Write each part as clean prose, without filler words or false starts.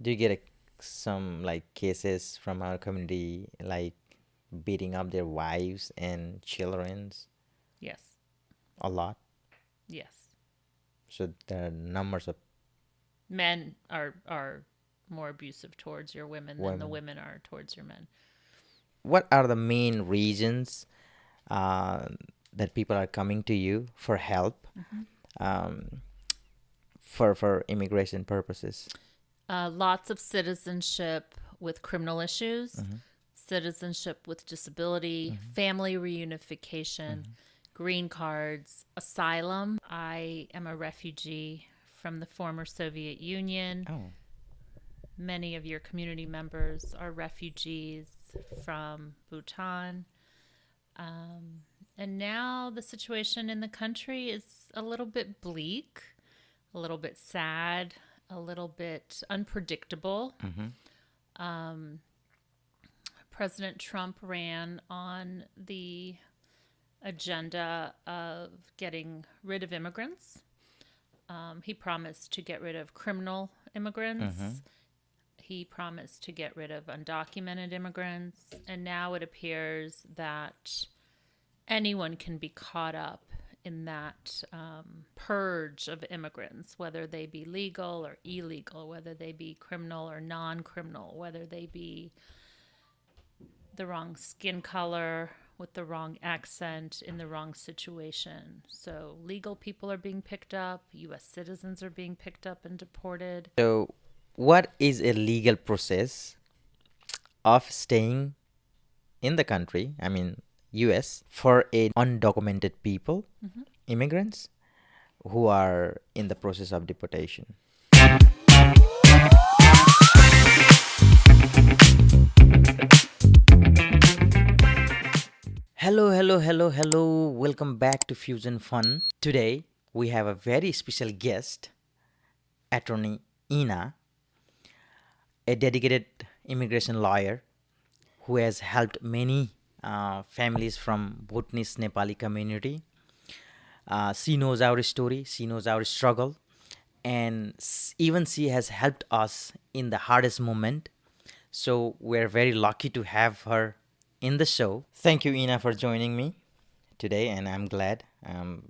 Do you get some like cases from our community like beating up their wives and childrens Yes. a lot? Yes. So there are numbers of Men are more abusive towards your women than the women. women are towards your men. What are the main reasons uh, that people are coming to you for help Hmm. um, for immigration purposes? Lots of citizenship with criminal issues, Mm-hmm. citizenship with disability, Mm-hmm. family reunification, Mm-hmm. green cards, asylum. I am a refugee from the former Soviet Union. Oh, Many of your community members are refugees from Bhutan. Um, and now the situation in the country is a little bit bleak, a little bit sad, a little bit unpredictable. mm-hmm. Um, President Trump ran on the agenda of getting rid of immigrants. He promised to get rid of criminal Mm-hmm. immigrants. He promised to get rid of undocumented immigrants. And now it appears that anyone can be caught up in that purge of immigrants, whether they be legal or illegal, whether they be criminal or non criminal, whether they be the wrong skin color, with the wrong accent, in the wrong situation. So legal people are being picked up, US citizens are being picked up and deported. So, what is a legal process of staying in the country? I mean, U.S. for a undocumented people, Mm-hmm. immigrants who are in the process of deportation. Hello, hello, hello, hello. Welcome back to Fusion Fun. Today we have a very special guest, attorney Inna, a dedicated immigration lawyer who has helped many families from Bhutanese Nepali community. She knows our story, she knows our struggle, and even she has helped us in the hardest moment. So we're very lucky to have her in the show. Thank you, Ina, for joining me today, and I'm glad.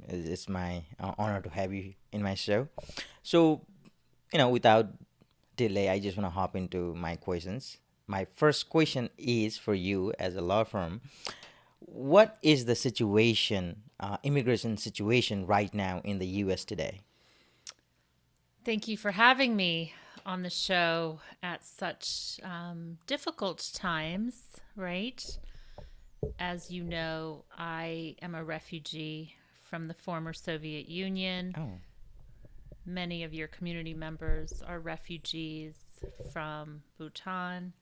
It's my honor to have you in my show. So, without delay, I just want to hop into my questions. My first question is for you as a law firm. What is the situation, immigration situation right now in the U.S. today? Thank you for having me on the show at such difficult times, right? As you know, I am a refugee from the former Soviet Union. Oh, Many of your community members are refugees from Bhutan.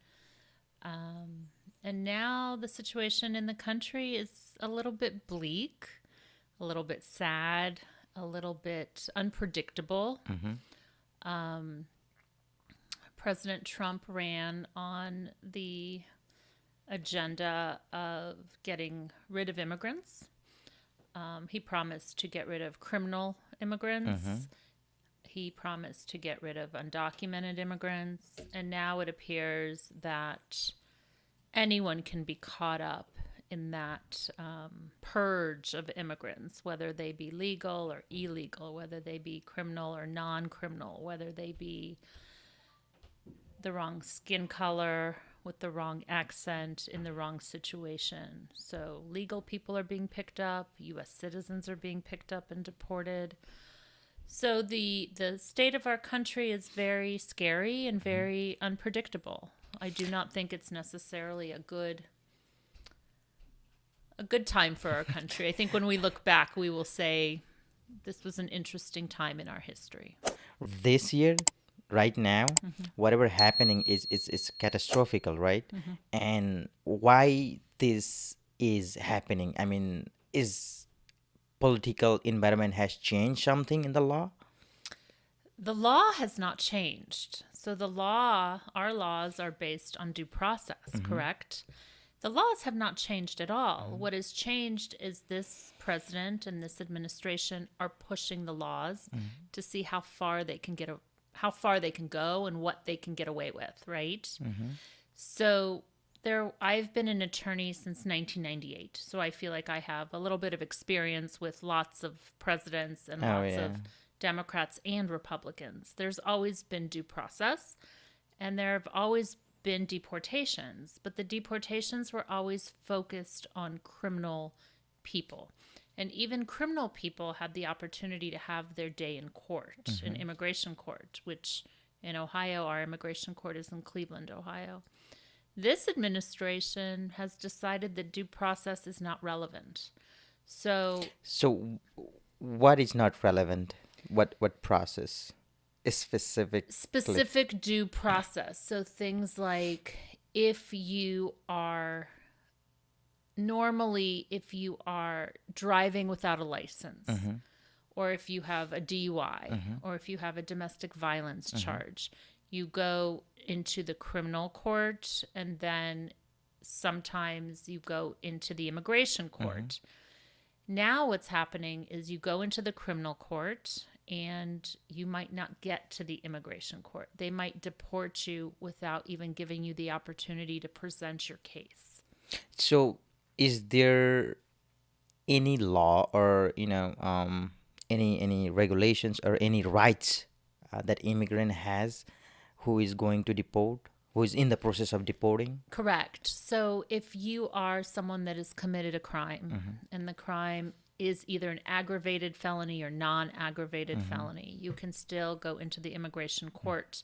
Um, and now the situation in the country is a little bit bleak, a little bit sad, a little bit unpredictable. mm-hmm. Um, President Trump ran on the agenda of getting rid of immigrants. He promised to get rid of criminal Mm-hmm. immigrants. He promised to get rid of undocumented immigrants. And now it appears that anyone can be caught up in that purge of immigrants, whether they be legal or illegal, whether they be criminal or non criminal, whether they be the wrong skin color, with the wrong accent, in the wrong situation. So legal people are being picked up, US citizens are being picked up and deported. So the state of our country is very scary and very unpredictable. I do not think it's necessarily a good time for our country. I think when we look back, we will say this was an interesting time in our history. This year, right now, Mm-hmm. whatever happening is catastrophical, right? Mm-hmm. And why this is happening? I mean, is political environment has changed something in the law? The law has not changed. So our laws are based on due process, Mm-hmm. correct? The laws have not changed at all. What has changed is this president and this administration are pushing the laws Mm-hmm. to see how far they can get how far they can go and what they can get away with, right? So I've been an attorney since 1998, so I feel like I have a little bit of experience with lots of presidents and Oh, lots yeah. of Democrats and Republicans. There's always been due process, and there have always been deportations, but the deportations were always focused on criminal people. And even criminal people had the opportunity to have their day in court, in immigration court, which in Ohio, our immigration court is in Cleveland, Ohio. This administration has decided that due process is not relevant. So So, what is not relevant? What process? Specific. due process. So things like if you are driving without a license, or if you have a DUI, or if you have a domestic violence charge, you go into the criminal court, and then sometimes you go into the immigration court. Now what's happening is you go into the criminal court and you might not get to the immigration court. They might deport you without even giving you the opportunity to present your case. So, is there any law or any regulations or any rights that immigrant has who is going to deport, who is in the process of deporting? Correct. So if you are someone that has committed a crime and the crime is either an aggravated felony or non-aggravated felony, you can still go into the immigration court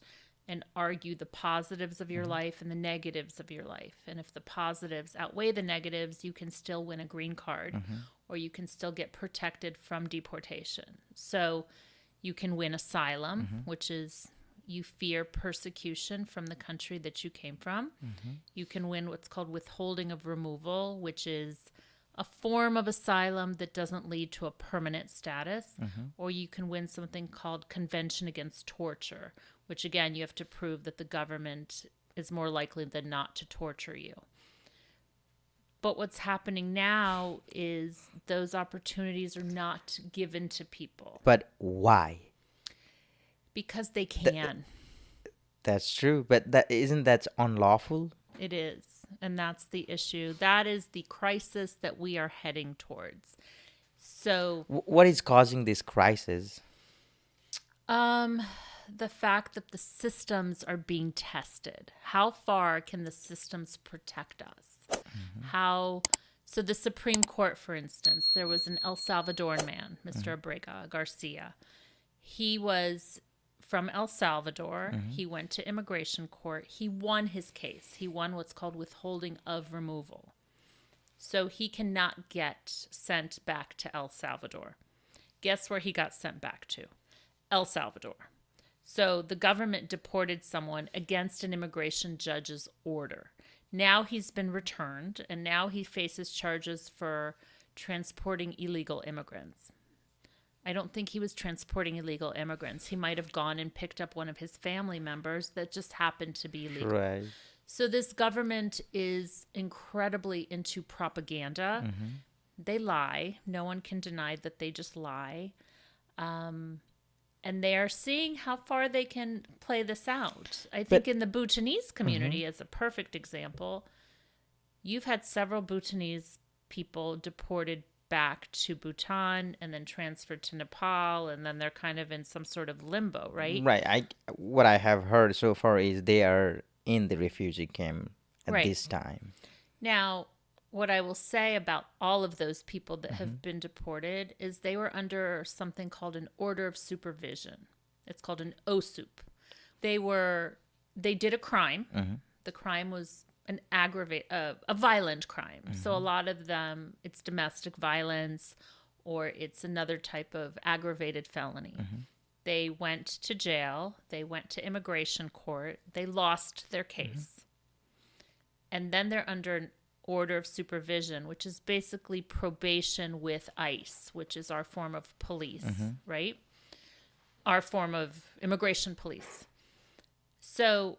and argue the positives of your life and the negatives of your life. And if the positives outweigh the negatives, you can still win a green card or you can still get protected from deportation. So you can win asylum, which is you fear persecution from the country that you came from. You can win what's called withholding of removal, which is a form of asylum that doesn't lead to a permanent status. Or you can win something called Convention Against Torture, which again, you have to prove that the government is more likely than not to torture you. But what's happening now is those opportunities are not given to people But why? because they can. That's true, but that unlawful? It is. And that's the issue. That is the crisis that we are heading towards. So, What is causing this crisis? the fact that the systems are being tested. How far can the systems protect us? So the Supreme Court, for instance, there was an El Salvadoran man, Mr. Abrega Garcia. He was from El Salvador. He went to immigration court. He won his case. He won what's called withholding of removal. So he cannot get sent back to El Salvador. Guess where he got sent back to? El Salvador. So the government deported someone against an immigration judge's order. Now he's been returned, and now he faces charges for transporting illegal immigrants. I don't think he was transporting illegal immigrants. He might have gone and picked up one of his family members that just happened to be illegal. Right. So this government is incredibly into propaganda. They lie. No one can deny that they just lie. And they are seeing how far they can play this out. I think in the Bhutanese community, as a perfect example, you've had several Bhutanese people deported back to Bhutan and then transferred to Nepal, and then they're kind of in some sort of limbo, right? Right. What I have heard so far is they are in the refugee camp at Right. this time. Now, what I will say about all of those people that have been deported is they were under something called an order of supervision. It's called an OSUP. They did a crime. The crime was a violent crime. So a lot of them, it's domestic violence or it's another type of aggravated felony. They went to jail. They went to immigration court. They lost their case. And then they're under an order of supervision, which is basically probation with ICE, which is our form of police, right? Our form of immigration police. So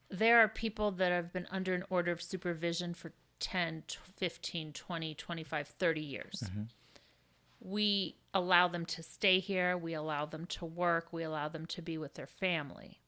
there are people that have been under an order of supervision for 10, 15, 20, 25, 30 years. we allow them to stay here, we allow them to work, we allow them to be with their family.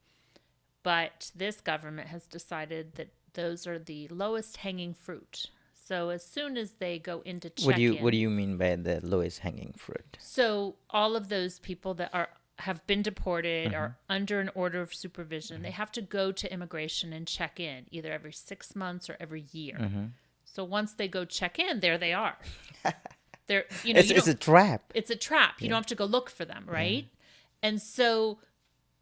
But this government has decided that those are the lowest hanging fruit. So as soon as they go into What do you what do check-in, you mean by the lowest hanging fruit? so all of those people that are have been deported are under an order of supervision. They have to go to immigration and check in either every 6 months or every year. So once they go check in, there they are. They're It's a trap. it's a trap. You don't have to go look for them, right? And so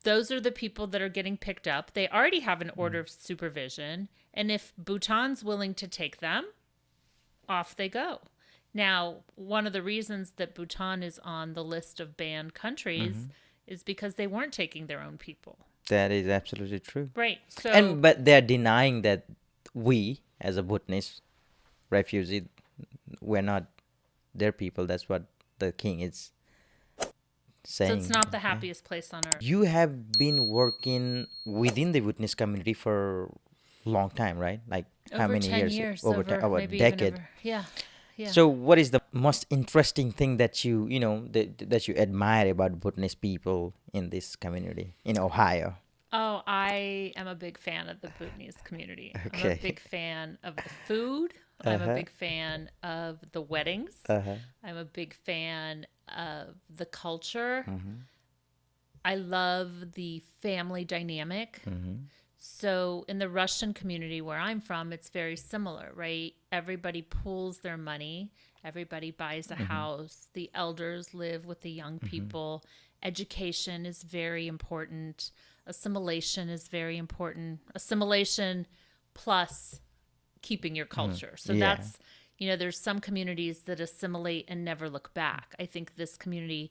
those are the people that are getting picked up. They already have an order of supervision, and if Bhutan's willing to take them, off they go. Now, one of the reasons that Bhutan is on the list of banned countries is because they weren't taking their own people. That is absolutely true. Right. So And but they're denying that we, as a Bhutanese refugee, we're not their people. That's what the king is so saying. it's not the happiest place on earth. You have been working within the Bhutanese community for a long time, right? Like how Over many 10 years? years. Over, over a maybe even decade. over. Yeah. Yeah. So, what is the most interesting thing that that you admire about Bhutanese people in this community in Ohio? Oh, I am a big fan of the Bhutanese community. I'm Okay. a big fan of the food. I'm a big fan of the weddings. I'm a big fan of the culture. I love the family dynamic. So in the Russian community where I'm from, it's very similar, right? Everybody pools their money. Everybody buys a house. The elders live with the young people. Education is very important. Assimilation is very important. Assimilation plus keeping your culture. So Yeah. that's, there's some communities that assimilate and never look back. I think this community,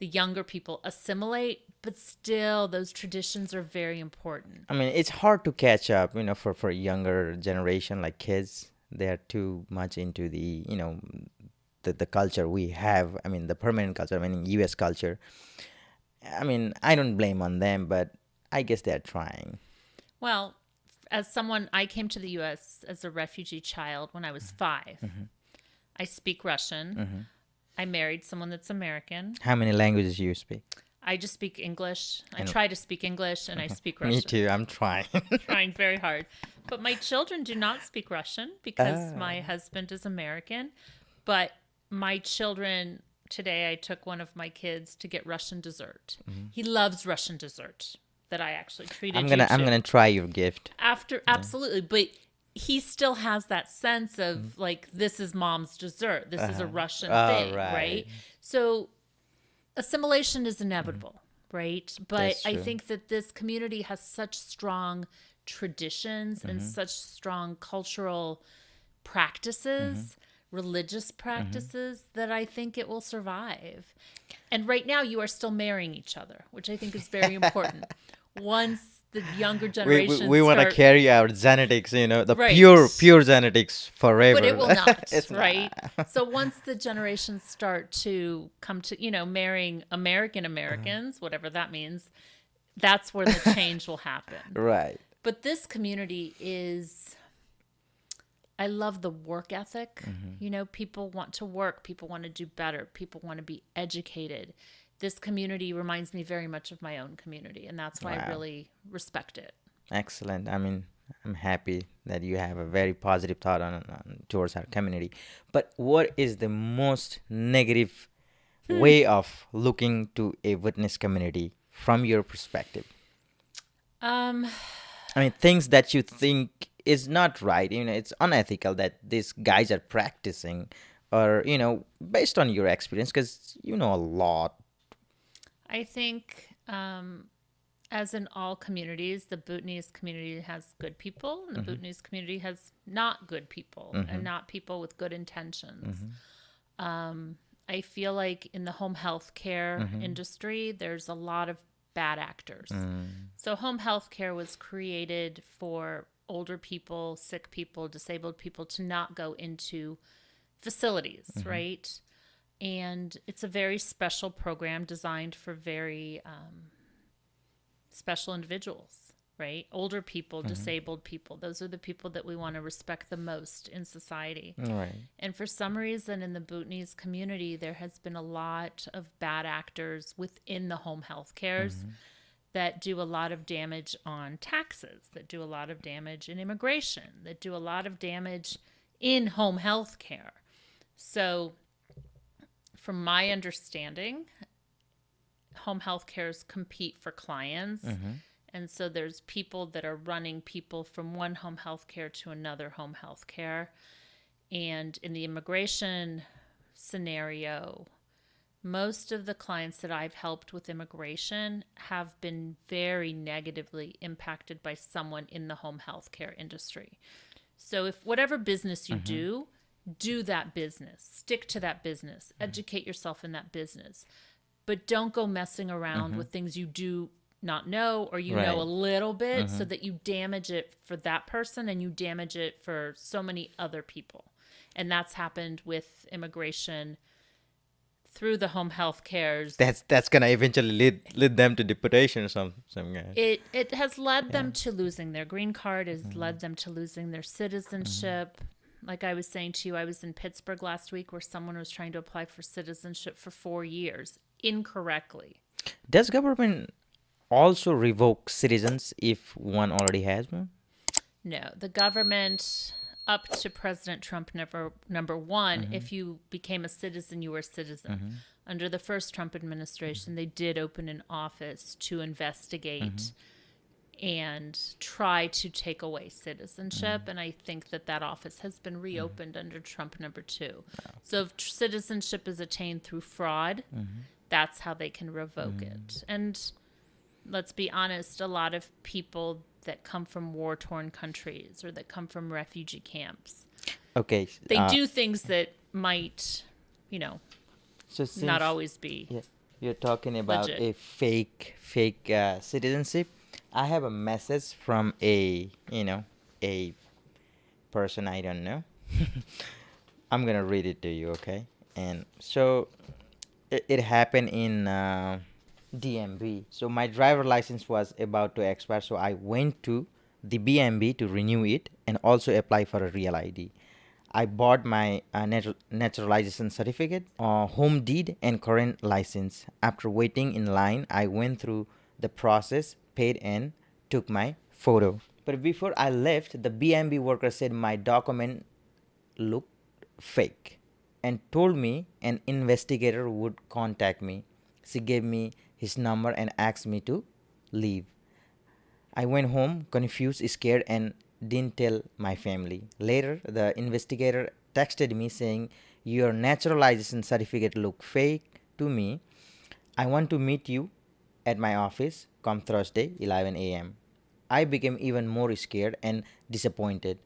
the younger people assimilate, but still those traditions are very important. I mean, it's hard to catch up, for younger generation like kids. They're too much into the culture we have. I mean, the permanent culture. I mean, U.S. culture. I mean, I don't blame on them, but I guess they're trying. Well, I came to the U.S. as a refugee child when I was 5. I speak Russian. I married someone that's American. How many languages do you speak? I just speak English. I try to speak English and I speak Russian. Me too. I'm trying. Trying very hard. But my children do not speak Russian because my husband is American. But my children, today I took one of my kids to get Russian dessert. He loves Russian dessert that I actually treated I'm you to. gonna try your gift. Absolutely. But he still has that sense of like, this is mom's dessert. This is a Russian thing, right? So assimilation is inevitable, right? But That's I true. think that this community has such strong traditions and such strong cultural practices, religious practices, that I think it will survive. And right now you are still marrying each other, which I think is very important. Once the younger generation We want to carry our genetics, the Right. pure genetics forever. but it will not, It's right? So once the generations start to come to, marrying Americans, whatever that means, that's where the change will happen. Right. But this community I love the work ethic. People want to work, people want to do better, people want to be educated. This community reminds me very much of my own community, and that's why I Wow. really respect it. Excellent. I mean, I'm happy that you have a very positive thought on towards our community. But what is the most negative way of looking to a witness community from your perspective? Um, I mean, things that you think is not right. It's unethical that these guys are practicing, or based on your experience, because you know a lot. I think, as in all communities, the Bhutanese community has good people, and the Bhutanese community has not good people, and not people with good intentions. I feel like in the home health care industry, there's a lot of bad actors. So home health care was created for older people, sick people, disabled people to not go into facilities, right? And it's a very special program designed for very special individuals. right? Older people, disabled people. Those are the people that we want to respect the most in society. Right. And for some reason in the Bhutanese community, there has been a lot of bad actors within the home health cares that do a lot of damage on taxes, that do a lot of damage in immigration, that do a lot of damage in home health care. So, from my understanding, home health cares compete for clients. And so there's people that are running people from one home health care to another home health care. And in the immigration scenario, most of the clients that I've helped with immigration have been very negatively impacted by someone in the home health care industry. So if whatever business you do that business, stick to that business, educate yourself in that business, but don't go messing around with things you do not know or you know a Right. little bit so that you damage it for that person and you damage it for so many other people. And that's happened with immigration through the home health cares. That's gonna eventually lead them to deportation or some guy. It has led them to losing their green card, it has led them to losing their citizenship. Like I was saying to you, I was in Pittsburgh last week where someone was trying to apply for citizenship for 4 years incorrectly. Does government also revoke citizens if one already has one? No, the government up to President Trump number one, if you became a citizen, you were a citizen. Under the first Trump administration, they did open an office to investigate and try to take away citizenship. And I think that office has been reopened under Trump number two. So if citizenship is attained through fraud, that's how they can revoke it. And let's be honest, a lot of people that come from war-torn countries or that come from refugee camps, Okay. they do things that might, So not always be. yeah, you're talking about legit. a fake citizenship. I have a message from a person I don't know. I'm gonna read it to you, okay? And so it happened in DMV. So my driver license was about to expire, so I went to the BMB to renew it and also apply for a real ID. I bought my naturalization certificate, home deed, and current license. After waiting in line, I went through the process, paid, and took my photo. But before I left, the BMB worker said my document looked fake and told me an investigator would contact me. She gave me his number and asked me to leave. I went home confused, scared, and didn't tell my family. Later, the investigator texted me saying, "Your naturalization certificate looked fake to me. I want to meet you at my office come Thursday, 11 a.m." I became even more scared and disappointed.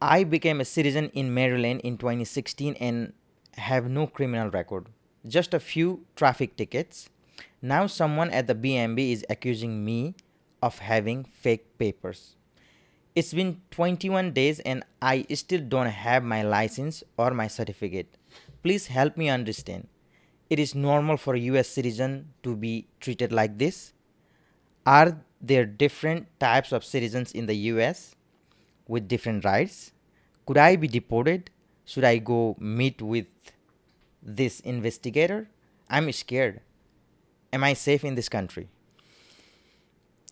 I became a citizen in Maryland in 2016 and have no criminal record, just a few traffic tickets. Now, someone at the BMB is accusing me of having fake papers. It's been 21 days and I still don't have my license or my certificate. Please help me understand. It is normal for a US citizen to be treated like this? Are there different types of citizens in the US with different rights? Could I be deported? Should I go meet with this investigator? I'm scared. Am I safe in this country?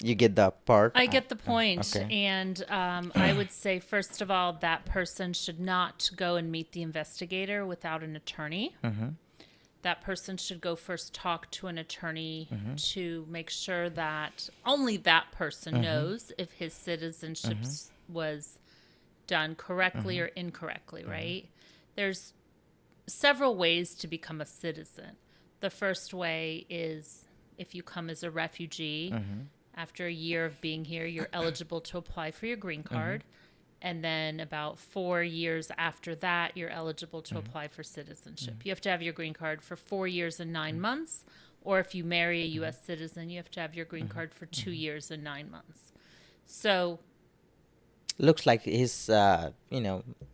You get the part? I get the point. Okay. And I would say, first of all, that person should not go and meet the investigator without an attorney. That person should go first talk to an attorney to make sure that only that person knows if his citizenship was done correctly or incorrectly, right? There's several ways to become a citizen. The first way is if you come as a refugee. After a year of being here, you're eligible to apply for your green card. And then about 4 years after that, you're eligible to apply for citizenship. You have to have your green card for 4 years and 9 months. Or if you marry a U.S. citizen, you have to have your green card for 2 years and 9 months. So looks like his, the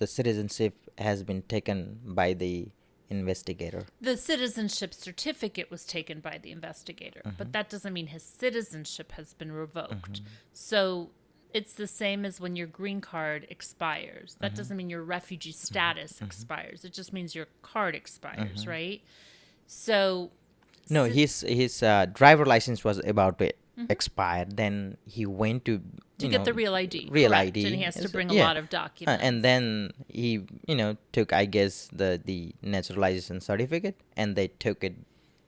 citizenship has been taken by the investigator. the citizenship certificate was taken by the investigator, but that doesn't mean his citizenship has been revoked. So It's the same as when your green card expires. That doesn't mean your refugee status expires. It just means your card expires, right? So, No, ci- his driver license was about to expire. Then he went to to get the real ID, real correct. And he ID. has to bring a Yeah, lot of and documents. then he took, I guess, the naturalization certificate, and they took it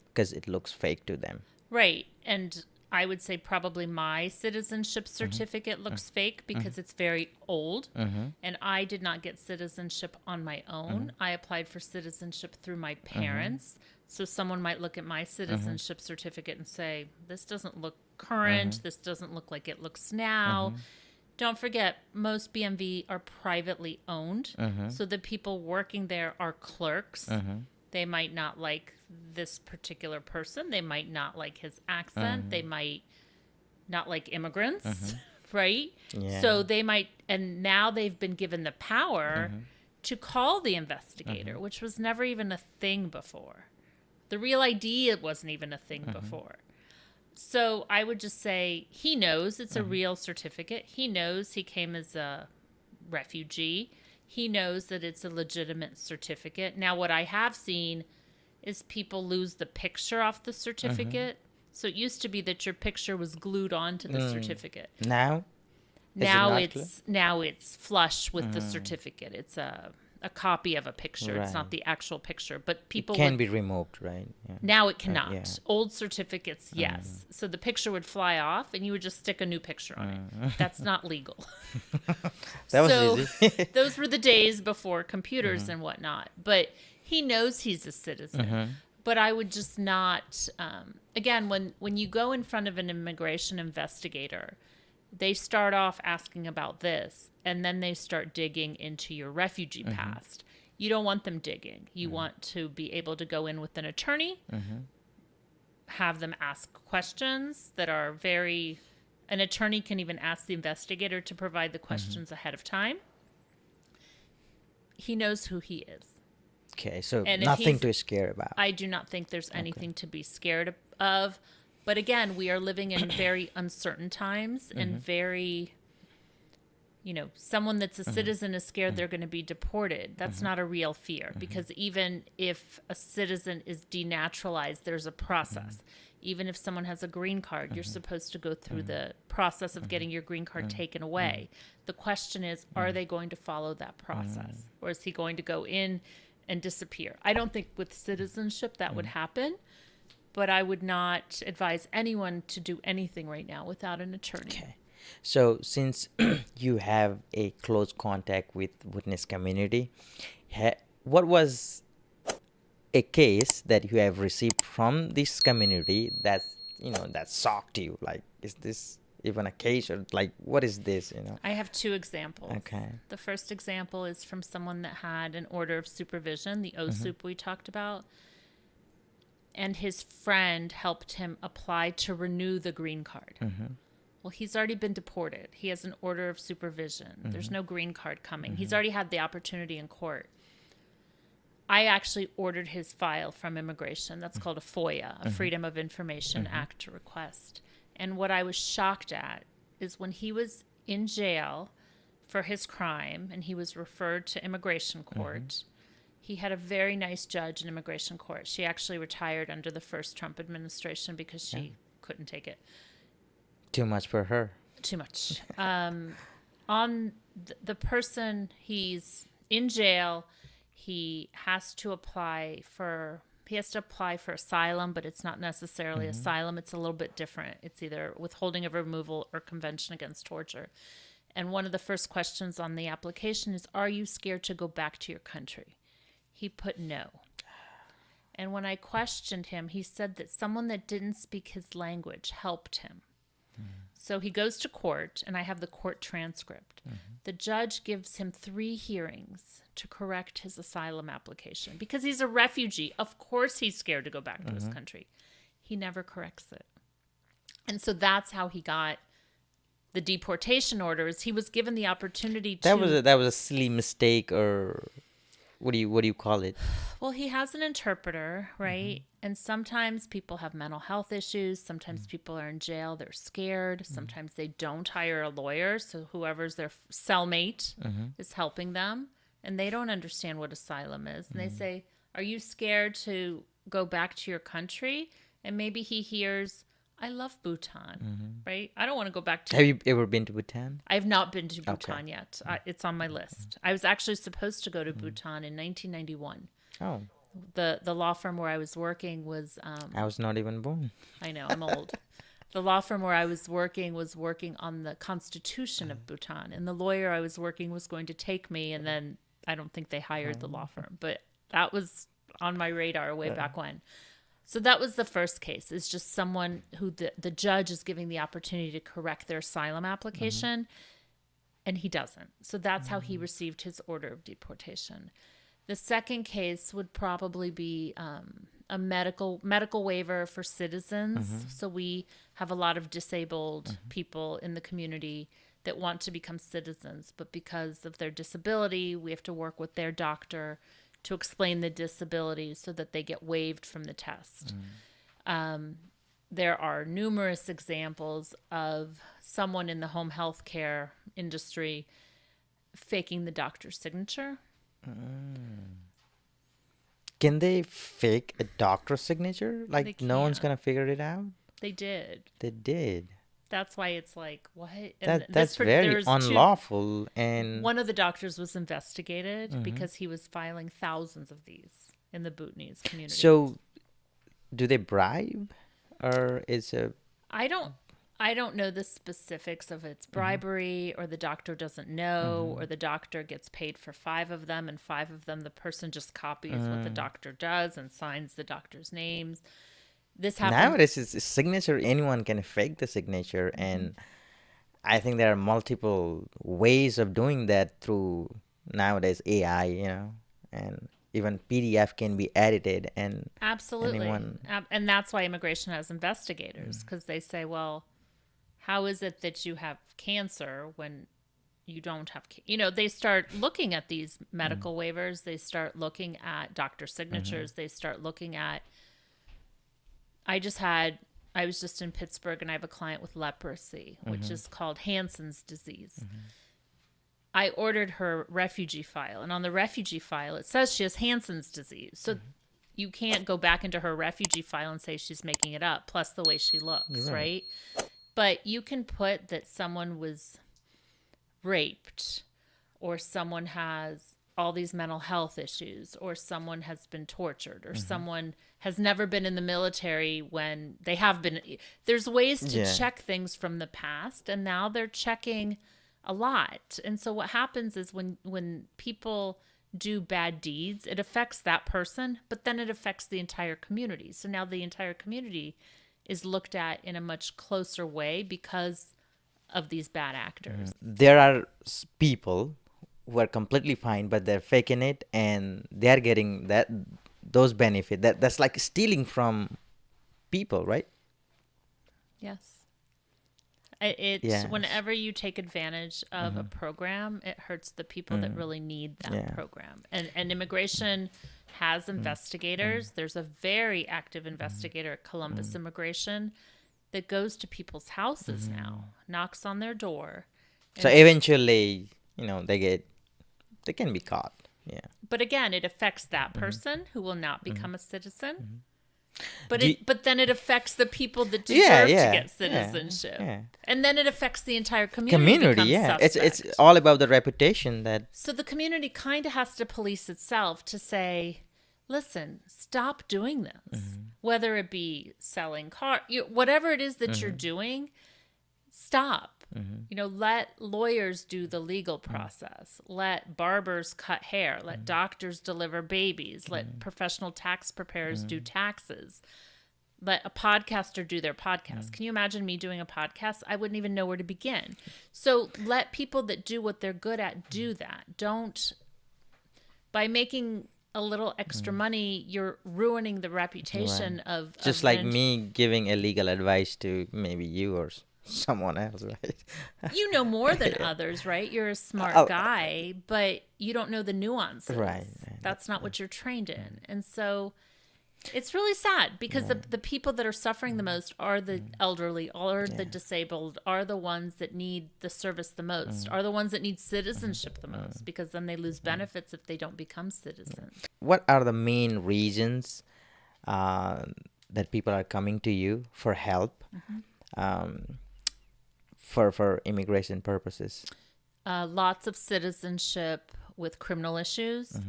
because it looks fake to them. Right. And I would say probably my citizenship certificate looks fake because it's very old. And I did not get citizenship on my own. I applied for citizenship through my parents. So someone might look at my citizenship certificate and say, this doesn't look current. This doesn't look like it looks now. Don't forget, most BMV are privately owned. So the people working there are clerks. They might not like this particular person. They might not like his accent. They might not like immigrants, right? Yeah. So they might, and now they've been given the power to call the investigator, which was never even a thing before. The real ID, it wasn't even a thing before. So I would just say he knows it's a real certificate. He knows he came as a refugee. He knows that it's a legitimate certificate. Now, what I have seen is people lose the picture off the certificate. So it used to be that your picture was glued onto the certificate. Now, Now is it not now it's flush with the certificate. It's a copy of a picture. It's not Right. the actual picture. But people can would be removed, right? Yeah. now it cannot. yeah. Old certificates, yes. So the picture would fly off and you would just stick a new picture on it. That's not legal. That was So easy. those were the days before computers and whatnot. But he knows he's a citizen. But I would just not. Again, when you go in front of an immigration investigator, they start off asking about this, and then they start digging into your refugee past. You don't want them digging. You want to be able to go in with an attorney, have them ask questions that are very. An attorney can even ask the investigator to provide the questions ahead of time. He knows who he is. Okay, so And if nothing he's- to scare about. I do not think there's anything to be scared of. But again, we are living in very uncertain times and very, someone that's a citizen is scared they're going to be deported. That's not a real fear because even if a citizen is denaturalized, there's a process. Even if someone has a green card, you're supposed to go through the process of getting your green card taken away. The question is, are they going to follow that process? Or is he going to go in and disappear? I don't think with citizenship that would happen, but I would not advise anyone to do anything right now without an attorney. Okay. So since you have a close contact with Bhutanese community, what was a case that you have received from this community that that shocked you? Like, is this even a case, or like, what is this? I have two examples. Okay. The first example is from someone that had an order of supervision, the OSUP we talked about, and his friend helped him apply to renew the green card. Well, he's already been deported. He has an order of supervision. There's no green card coming. He's already had the opportunity in court. I actually ordered his file from immigration. That's called a FOIA, a Freedom of Information Act request. And what I was shocked at is when he was in jail for his crime and he was referred to immigration court, he had a very nice judge in immigration court. She actually retired under the first Trump administration because she couldn't take it. Too much for her. Too much. On the person, he's in jail. He has to apply for asylum, but it's not necessarily asylum. It's a little bit different. It's either withholding of removal or convention against torture. And one of the first questions on the application is, are you scared to go back to your country? He put no. And when I questioned him, he said that someone that didn't speak his language helped him. So he goes to court, and I have the court transcript. The judge gives him 3 hearings to correct his asylum application because he's a refugee. Of course he's scared to go back to his country. He never corrects it. And so that's how he got the deportation orders. He was given the opportunity to... That was a silly mistake, or what do you call it? Well, he has an interpreter, right? And sometimes people have mental health issues. Sometimes people are in jail. They're scared. Sometimes they don't hire a lawyer. So whoever's their cellmate is helping them. And they don't understand what asylum is. And they say, are you scared to go back to your country? And maybe he hears, I love Bhutan, right? I don't want to go back to... Have you ever been to Bhutan? I have not been to Bhutan yet. It's on my list. I was actually supposed to go to Bhutan in 1991. Oh, The law firm where I was working was... I was not even born. I know, I'm old. The law firm where I was working on the constitution of Bhutan. And the lawyer I was working was going to take me, and then I don't think they hired the law firm. But that was on my radar way back when. So that was the first case. It's just someone who the judge is giving the opportunity to correct their asylum application, and he doesn't. So that's how he received his order of deportation. The second case would probably be a medical waiver for citizens. So we have a lot of disabled people in the community that want to become citizens, but because of their disability, we have to work with their doctor to explain the disability so that they get waived from the test. There are numerous examples of someone in the home health care industry faking the doctor's signature. Can they fake a doctor's signature? They Like no one's can. gonna figure it out? They did. They did. That's why it's like, what? And That's very unlawful. And One of the doctors was investigated because he was filing thousands of these in the Bhutanese community. so, do they bribe, or is a I don't know the specifics of it's bribery or the doctor doesn't know or the doctor gets paid for 5 of them, and 5 of them the person just copies what the doctor does and signs the doctor's names. This happened. nowadays it's a signature? Anyone can fake the signature, and I think there are multiple ways of doing that through nowadays AI. And even PDF can be edited, and Absolutely. anyone. And that's why immigration has investigators, because they say, well, how is it that you have cancer when you don't have, they start looking at these medical waivers. They start looking at doctor signatures. They start looking at, I was just in Pittsburgh, and I have a client with leprosy, which is called Hansen's disease. I ordered her refugee file, and on the refugee file, it says she has Hansen's disease. So you can't go back into her refugee file and say she's making it up, plus the way she looks, right? But you can put that someone was raped, or someone has all these mental health issues, or someone has been tortured, or someone has never been in the military when they have been. There's ways to check things from the past, and now they're checking a lot. And so what happens is when people do bad deeds, it affects that person, but then it affects the entire community. So now the entire community is looked at in a much closer way because of these bad actors. There are people who are completely fine, but they're faking it, and they're getting those benefits. That's like stealing from people, right? Yes. Yes. Whenever you take advantage of a program, it hurts the people that really need that program. And immigration has investigators. There's a very active investigator at Columbus Immigration that goes to people's houses now, knocks on their door. So eventually, they can be caught. Yeah. But again, it affects that person who will not become a citizen. But Do you- but then it affects the people that deserve to get yeah, citizenship. yeah. And then it affects the entire community. Community, becomes it's suspect. all about the reputation that. So the community kind of has to police itself to say, listen, stop doing this. Whether it be selling whatever it is that you're doing, stop. Let lawyers do the legal process. Let barbers cut hair. Let doctors deliver babies. Let professional tax preparers do taxes. Let a podcaster do their podcast. Can you imagine me doing a podcast? I wouldn't even know where to begin. So let people that do what they're good at do that. Don't, by making a little extra money, you're ruining the reputation of Just like me giving illegal advice to maybe you or someone else, right? You know more than others, right? You're a smart guy, but you don't know the nuances. Right. That's not what you're trained in. And so it's really sad because the people that are suffering the most are the elderly, are the disabled, are the ones that need the service the most, are the ones that need citizenship the most, because then they lose benefits if they don't become citizens. What are the main reasons uh, that people are coming to you for help um, for immigration purposes? Lots of citizenship with criminal issues,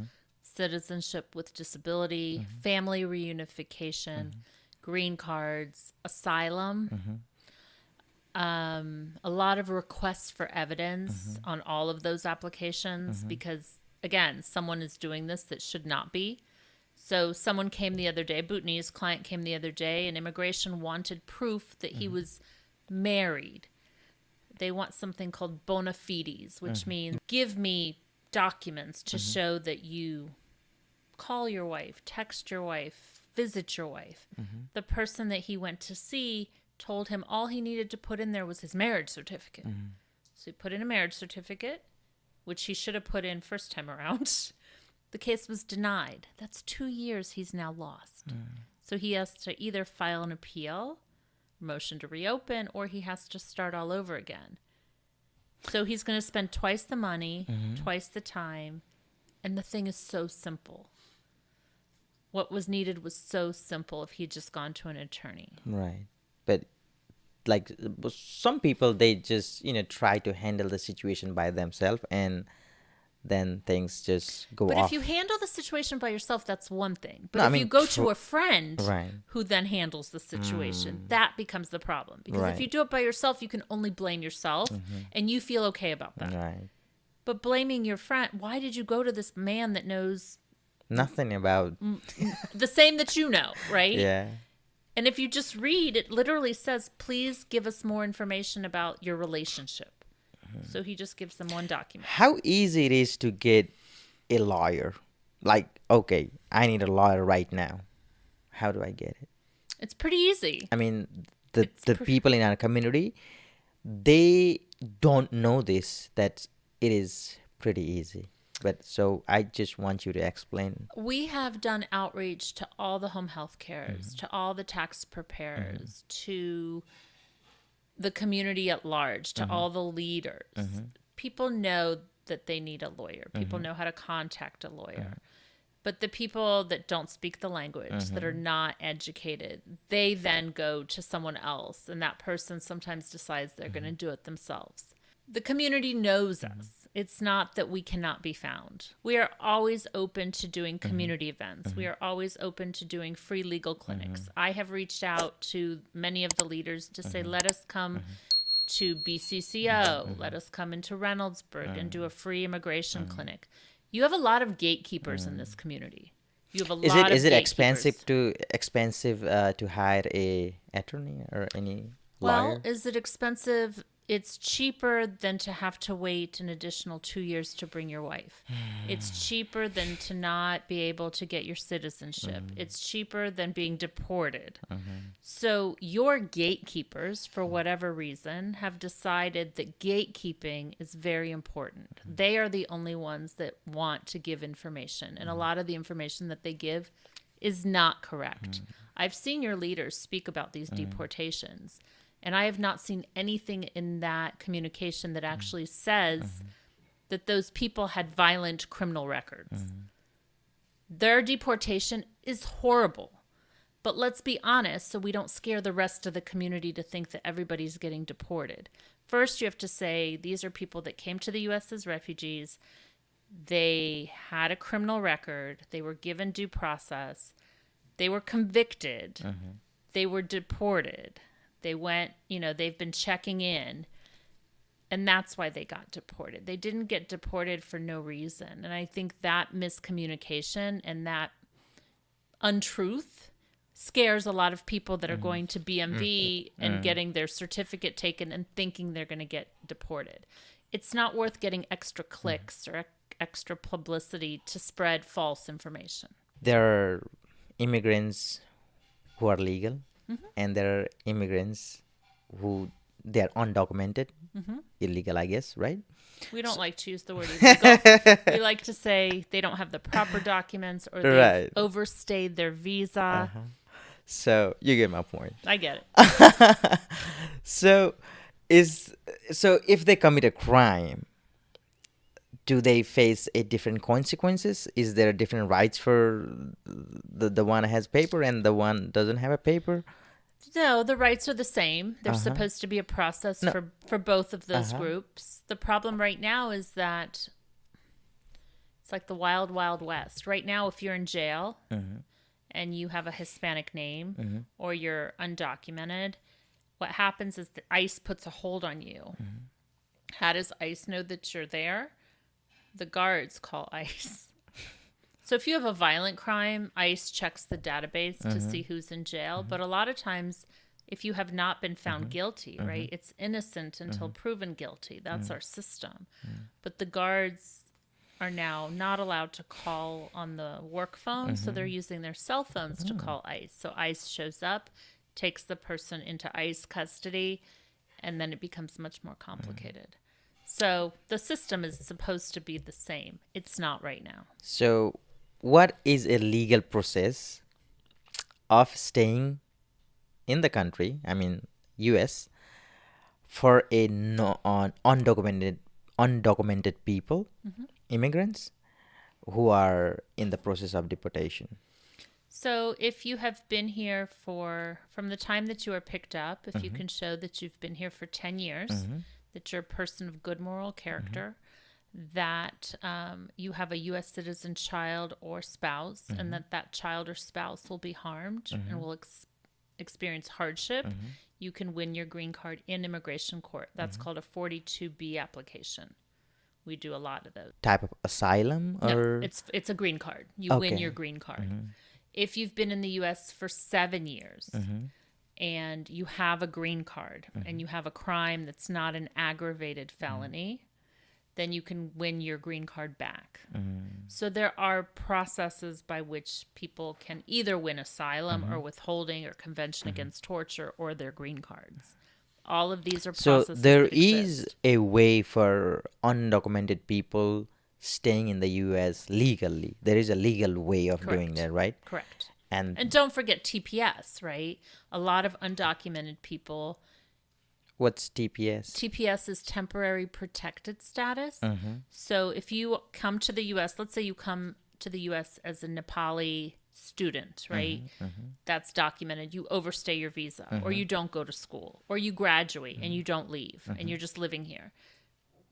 citizenship with disability, family reunification, green cards, asylum. A lot of requests for evidence on all of those applications because, again, someone is doing this that should not be. So someone came the other day, a Bhutanese client came the other day, and immigration wanted proof that he was married. They want something called bona fides, which means give me documents to show that you call your wife, text your wife, visit your wife. The person that he went to see told him all he needed to put in there was his marriage certificate. So he put in a marriage certificate, which he should have put in first time around. The case was denied. That's 2 years he's now lost. So he has to either file an appeal, motion to reopen, or he has to start all over again. So he's going to spend twice the money, twice the time, and the thing is so simple. What was needed was so simple if he'd just gone to an attorney. Right. But like some people, they just, try to handle the situation by themselves, and then things just go But off. if you handle the situation by yourself, that's one thing. But No, I if you mean, go to a friend Right. who then handles the situation, that becomes the problem. Because if Right. you do it by yourself, you can only blame yourself, and you feel okay about that. Right. But blaming your friend, why did you go to this man that knows Nothing about. the same that you know, right? Yeah. And if you just read, it literally says, please give us more information about your relationship. So he just gives them one document. How easy it is to get a lawyer? Like, okay, I need a lawyer right now. How do I get it? It's pretty easy. I mean, the people in our community, they don't know this, that it is pretty easy. But so I just want you to explain. We have done outreach to all the home health cares, to all the tax preparers, to the community at large, to all the leaders. People know that they need a lawyer. People know how to contact a lawyer. But the people that don't speak the language, that are not educated, they then go to someone else, and that person sometimes decides they're going to do it themselves. The community knows us. It's not that we cannot be found. We are always open to doing community events. We are always open to doing free legal clinics. I have reached out to many of the leaders to say, let us come to BCCO, let us come into Reynoldsburg and do a free immigration clinic. You have a lot of gatekeepers in this community. You have a lot of Is it gatekeepers. expensive to hire a attorney or any Well, lawyer? is it expensive? It's cheaper than to have to wait an additional 2 years to bring your wife. It's cheaper than to not be able to get your citizenship. It's cheaper than being deported. So your gatekeepers, for whatever reason, have decided that gatekeeping is very important. They are the only ones that want to give information. And a lot of the information that they give is not correct. I've seen your leaders speak about these deportations. And I have not seen anything in that communication that actually says that those people had violent criminal records. Their deportation is horrible. But let's be honest, so we don't scare the rest of the community to think that everybody's getting deported. First, you have to say these are people that came to the U.S. as refugees. They had a criminal record. They were given due process. They were convicted. They were deported. They went, they've been checking in, and that's why they got deported. They didn't get deported for no reason. And I think that miscommunication and that untruth scares a lot of people that are going to BMV and getting their certificate taken and thinking they're going to get deported. It's not worth getting extra clicks or extra publicity to spread false information. There are immigrants who are legal, and there are immigrants who they're undocumented, illegal, I guess, right? We don't like to use the word illegal. We like to say they don't have the proper documents or they've Right. overstayed their visa. So you get my point. I get it. So is so if they commit a crime, do they face a different consequences? Is there different rights for the one has paper and the one doesn't have a paper? No, the rights are the same. There's Uh-huh. supposed to be a process No. for both of those Uh-huh. groups. The problem right now is that it's like the wild, wild west. Right now, if you're in jail and you have a Hispanic name or you're undocumented, what happens is the ICE puts a hold on you. How does ICE know that you're there? The guards call ICE. So if you have a violent crime, ICE checks the database to see who's in jail. But a lot of times, if you have not been found guilty, right, it's innocent until proven guilty. That's our system. But the guards are now not allowed to call on the work phone, so they're using their cell phones to call ICE. So ICE shows up, takes the person into ICE custody, and then it becomes much more complicated. So the system is supposed to be the same. It's not right now. So what is a legal process of staying in the country, I mean US, for a undocumented people, immigrants who are in the process of deportation? So if you have been here from the time that you are picked up, if you can show that you've been here for 10 years, that you're a person of good moral character, that you have a U.S. citizen child or spouse, and that child or spouse will be harmed and will experience hardship, you can win your green card in immigration court. That's called a 42B application. We do a lot of those. Type of asylum or No, it's a green card. You win Okay. your green card. If you've been in the U.S. for 7 years and you have a green card and you have a crime that's not an aggravated felony, then you can win your green card back. So there are processes by which people can either win asylum or withholding or convention against torture or their green cards. All of these are so processes there that is exist. a way for undocumented people staying in the US legally. There is a legal way of doing Correct. that, right? Correct. And And don't forget TPS, right? A lot of undocumented people. what's TPS? TPS is temporary protected status. So if you come to the U.S., let's say you come to the U.S. as a Nepali student, right? That's documented. You overstay your visa, or you don't go to school, or you graduate and you don't leave, and you're just living here.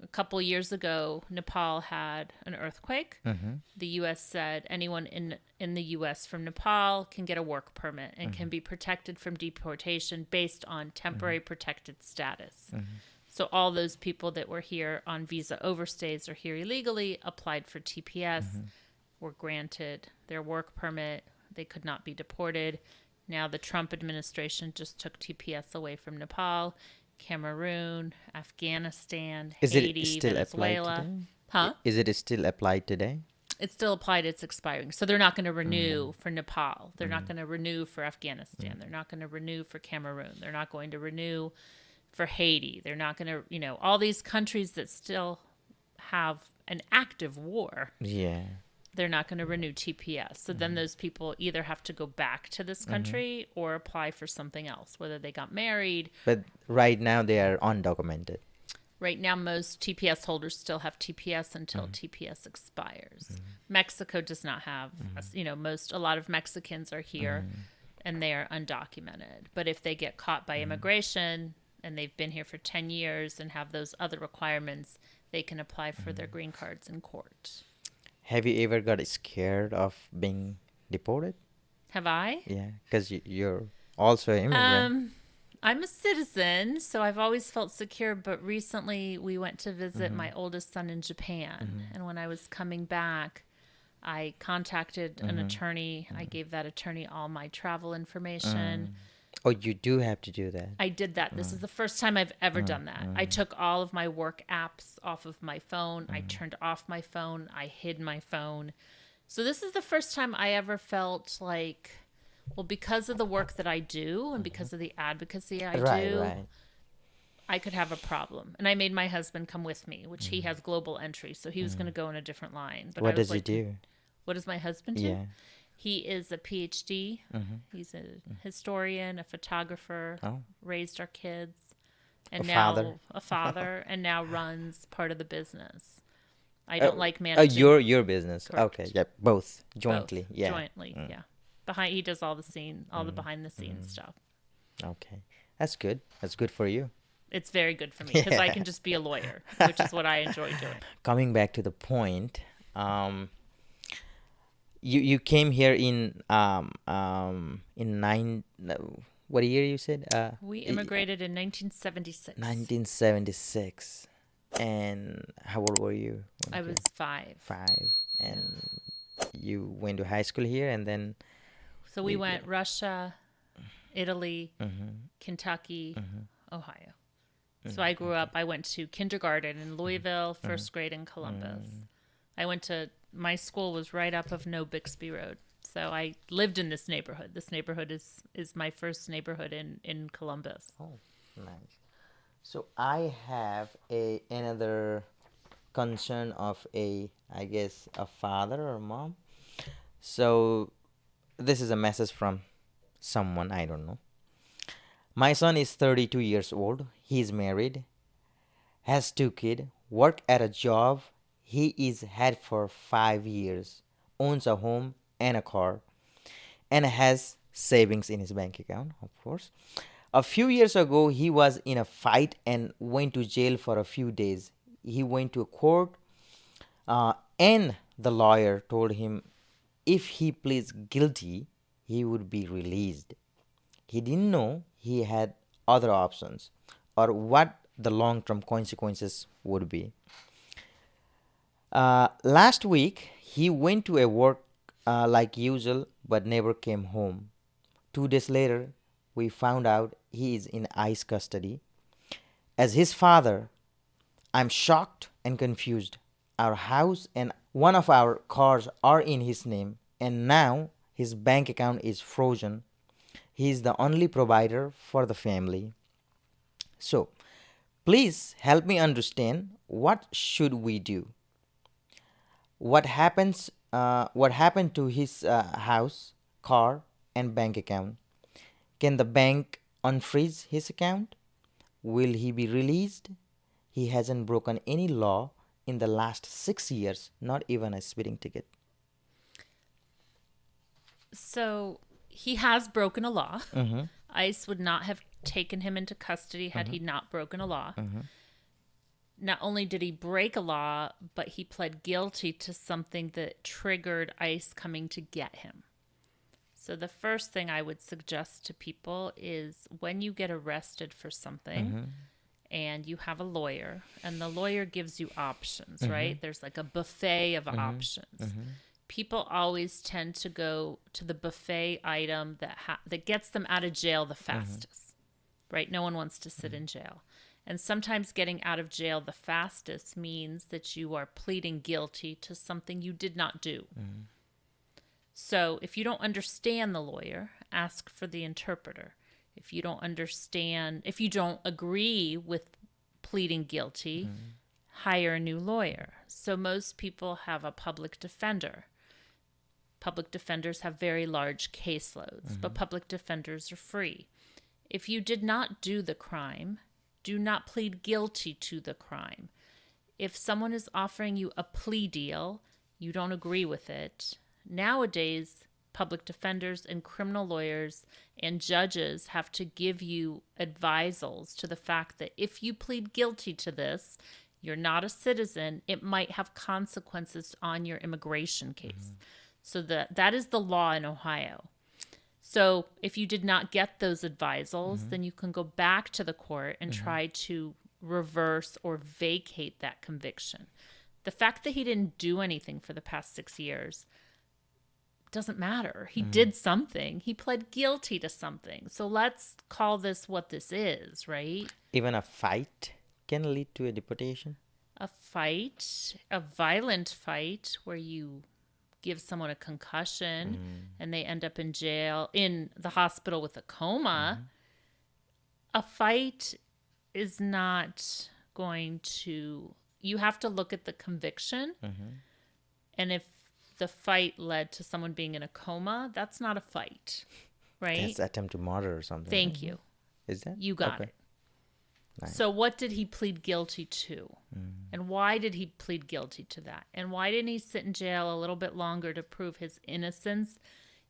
A couple years ago, Nepal had an earthquake. The U.S. said anyone in the U.S. from Nepal can get a work permit and can be protected from deportation based on temporary protected status. So all those people that were here on visa overstays or here illegally applied for TPS, were granted their work permit. They could not be deported. Now the Trump administration just took TPS away from Nepal, Cameroon, Afghanistan, Is Haiti, it still applied Venezuela. today? Huh? Is it still applied today? It's still applied. It's expiring. So they're not going to renew for Nepal. They're not going to renew for Afghanistan. They're not going to renew for Cameroon. They're not going to renew for Haiti. They're not going to, all these countries that still have an active war. Yeah. They're not going to renew TPS. So then those people either have to go back to this country or apply for something else, whether they got married. But right now they are undocumented. Right now, most TPS holders still have TPS until TPS expires. Mexico does not have, a lot of Mexicans are here and they are undocumented. But if they get caught by immigration and they've been here for 10 years and have those other requirements, they can apply for their green cards in court. Have you ever got scared of being deported? Have I? Yeah, because you're also an immigrant. I'm a citizen, so I've always felt secure. But recently, we went to visit my oldest son in Japan. And when I was coming back, I contacted an attorney. I gave that attorney all my travel information. Oh, you do have to do that. I did that. This is the first time I've ever done that. I took all of my work apps off of my phone. I turned off my phone. I hid my phone. So this is the first time I ever felt like, well, because of the work that I do and because of the advocacy I do, Right. I could have a problem. And I made my husband come with me, which he has global entry. So he was going to go in a different line. But I What was does he like, do? what does my husband do? Yeah. He is a PhD. He's a historian, a photographer, Oh, raised our kids, a and father. now a father, and now runs part of the business. I don't Oh, like managing. your business. Okay. Correct. Yep. Both Both jointly. Yeah. jointly. Yeah. Behind he does all the scene, all the behind the scenes stuff. Okay. That's good. That's good for you. It's very good for me because I can just be a lawyer, which is what I enjoy doing. Coming back to the point, you came here in what year you said? We immigrated in 1976. 1976. And how old were you when I you was came? 5. 5. And you went to high school here, and then So we went Russia, Italy, Kentucky, Ohio. So I grew up, I went to kindergarten in Louisville, first grade in Columbus. My school was right up of No Bixby Road. So I lived in this neighborhood. This neighborhood is my first neighborhood in Columbus. oh, nice. So I have another concern of I guess a father or mom. So this is a message from someone, I don't know. My son is 32 years old. He's married, has 2 kids, work at a job he is had for 5 years, owns a home and a car, and has savings in his bank account, of course. A few years ago, he was in a fight and went to jail for a few days. He went to a court, and the lawyer told him if he pleads guilty, he would be released. He didn't know he had other options or what the long term consequences would be. Last week, he went to a work like usual but never came home. 2 days later, we found out he is in ICE custody. As his father, I'm shocked and confused. Our house and one of our cars are in his name, and now his bank account is frozen. He is the only provider for the family. So, please help me understand what should we do? What happened to his house, car, and bank account? Can the bank unfreeze his account? Will he be released? He hasn't broken any law in the last 6 years, not even a speeding ticket. So he has broken a law. ICE would not have taken him into custody had he not broken a law. Not only did he break a law, but he pled guilty to something that triggered ICE coming to get him. So the first thing I would suggest to people is when you get arrested for something and you have a lawyer and the lawyer gives you options, right? There's like a buffet of options. People always tend to go to the buffet item that gets them out of jail the fastest, right? No one wants to sit in jail. And sometimes getting out of jail the fastest means that you are pleading guilty to something you did not do. So if you don't understand the lawyer, ask for the interpreter. If you don't agree with pleading guilty, hire a new lawyer. So most people have a public defender. Public defenders have very large caseloads, but public defenders are free. If you did not do the crime, do not plead guilty to the crime. If someone is offering you a plea deal, you don't agree with it. Nowadays, public defenders and criminal lawyers and judges have to give you advisals to the fact that if you plead guilty to this, you're not a citizen, it might have consequences on your immigration case. So that is the law in Ohio. So if you did not get those advisals, then you can go back to the court and try to reverse or vacate that conviction. The fact that he didn't do anything for the past 6 years doesn't matter. He did something. He pled guilty to something. So let's call this what this is, right? Even a fight can lead to a deportation. A fight, a violent fight where you give someone a concussion and they end up in jail, in the hospital with a coma. A fight is not going to, you have to look at the conviction. And if the fight led to someone being in a coma, that's not a fight, right? That's attempt to murder or something. Thank right? you. Is that? You got Okay. it. Nice. So what did he plead guilty to? And why did he plead guilty to that? And why didn't he sit in jail a little bit longer to prove his innocence?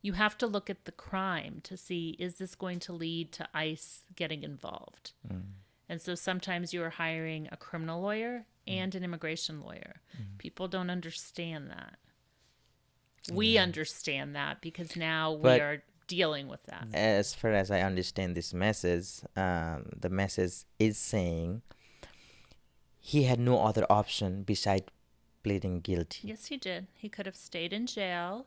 You have to look at the crime to see, is this going to lead to ICE getting involved? And so sometimes you are hiring a criminal lawyer and an immigration lawyer. People don't understand that. We understand that because now we But- are dealing with that. As far as I understand this message, the message is saying he had no other option beside pleading guilty. Yes, he did. He could have stayed in jail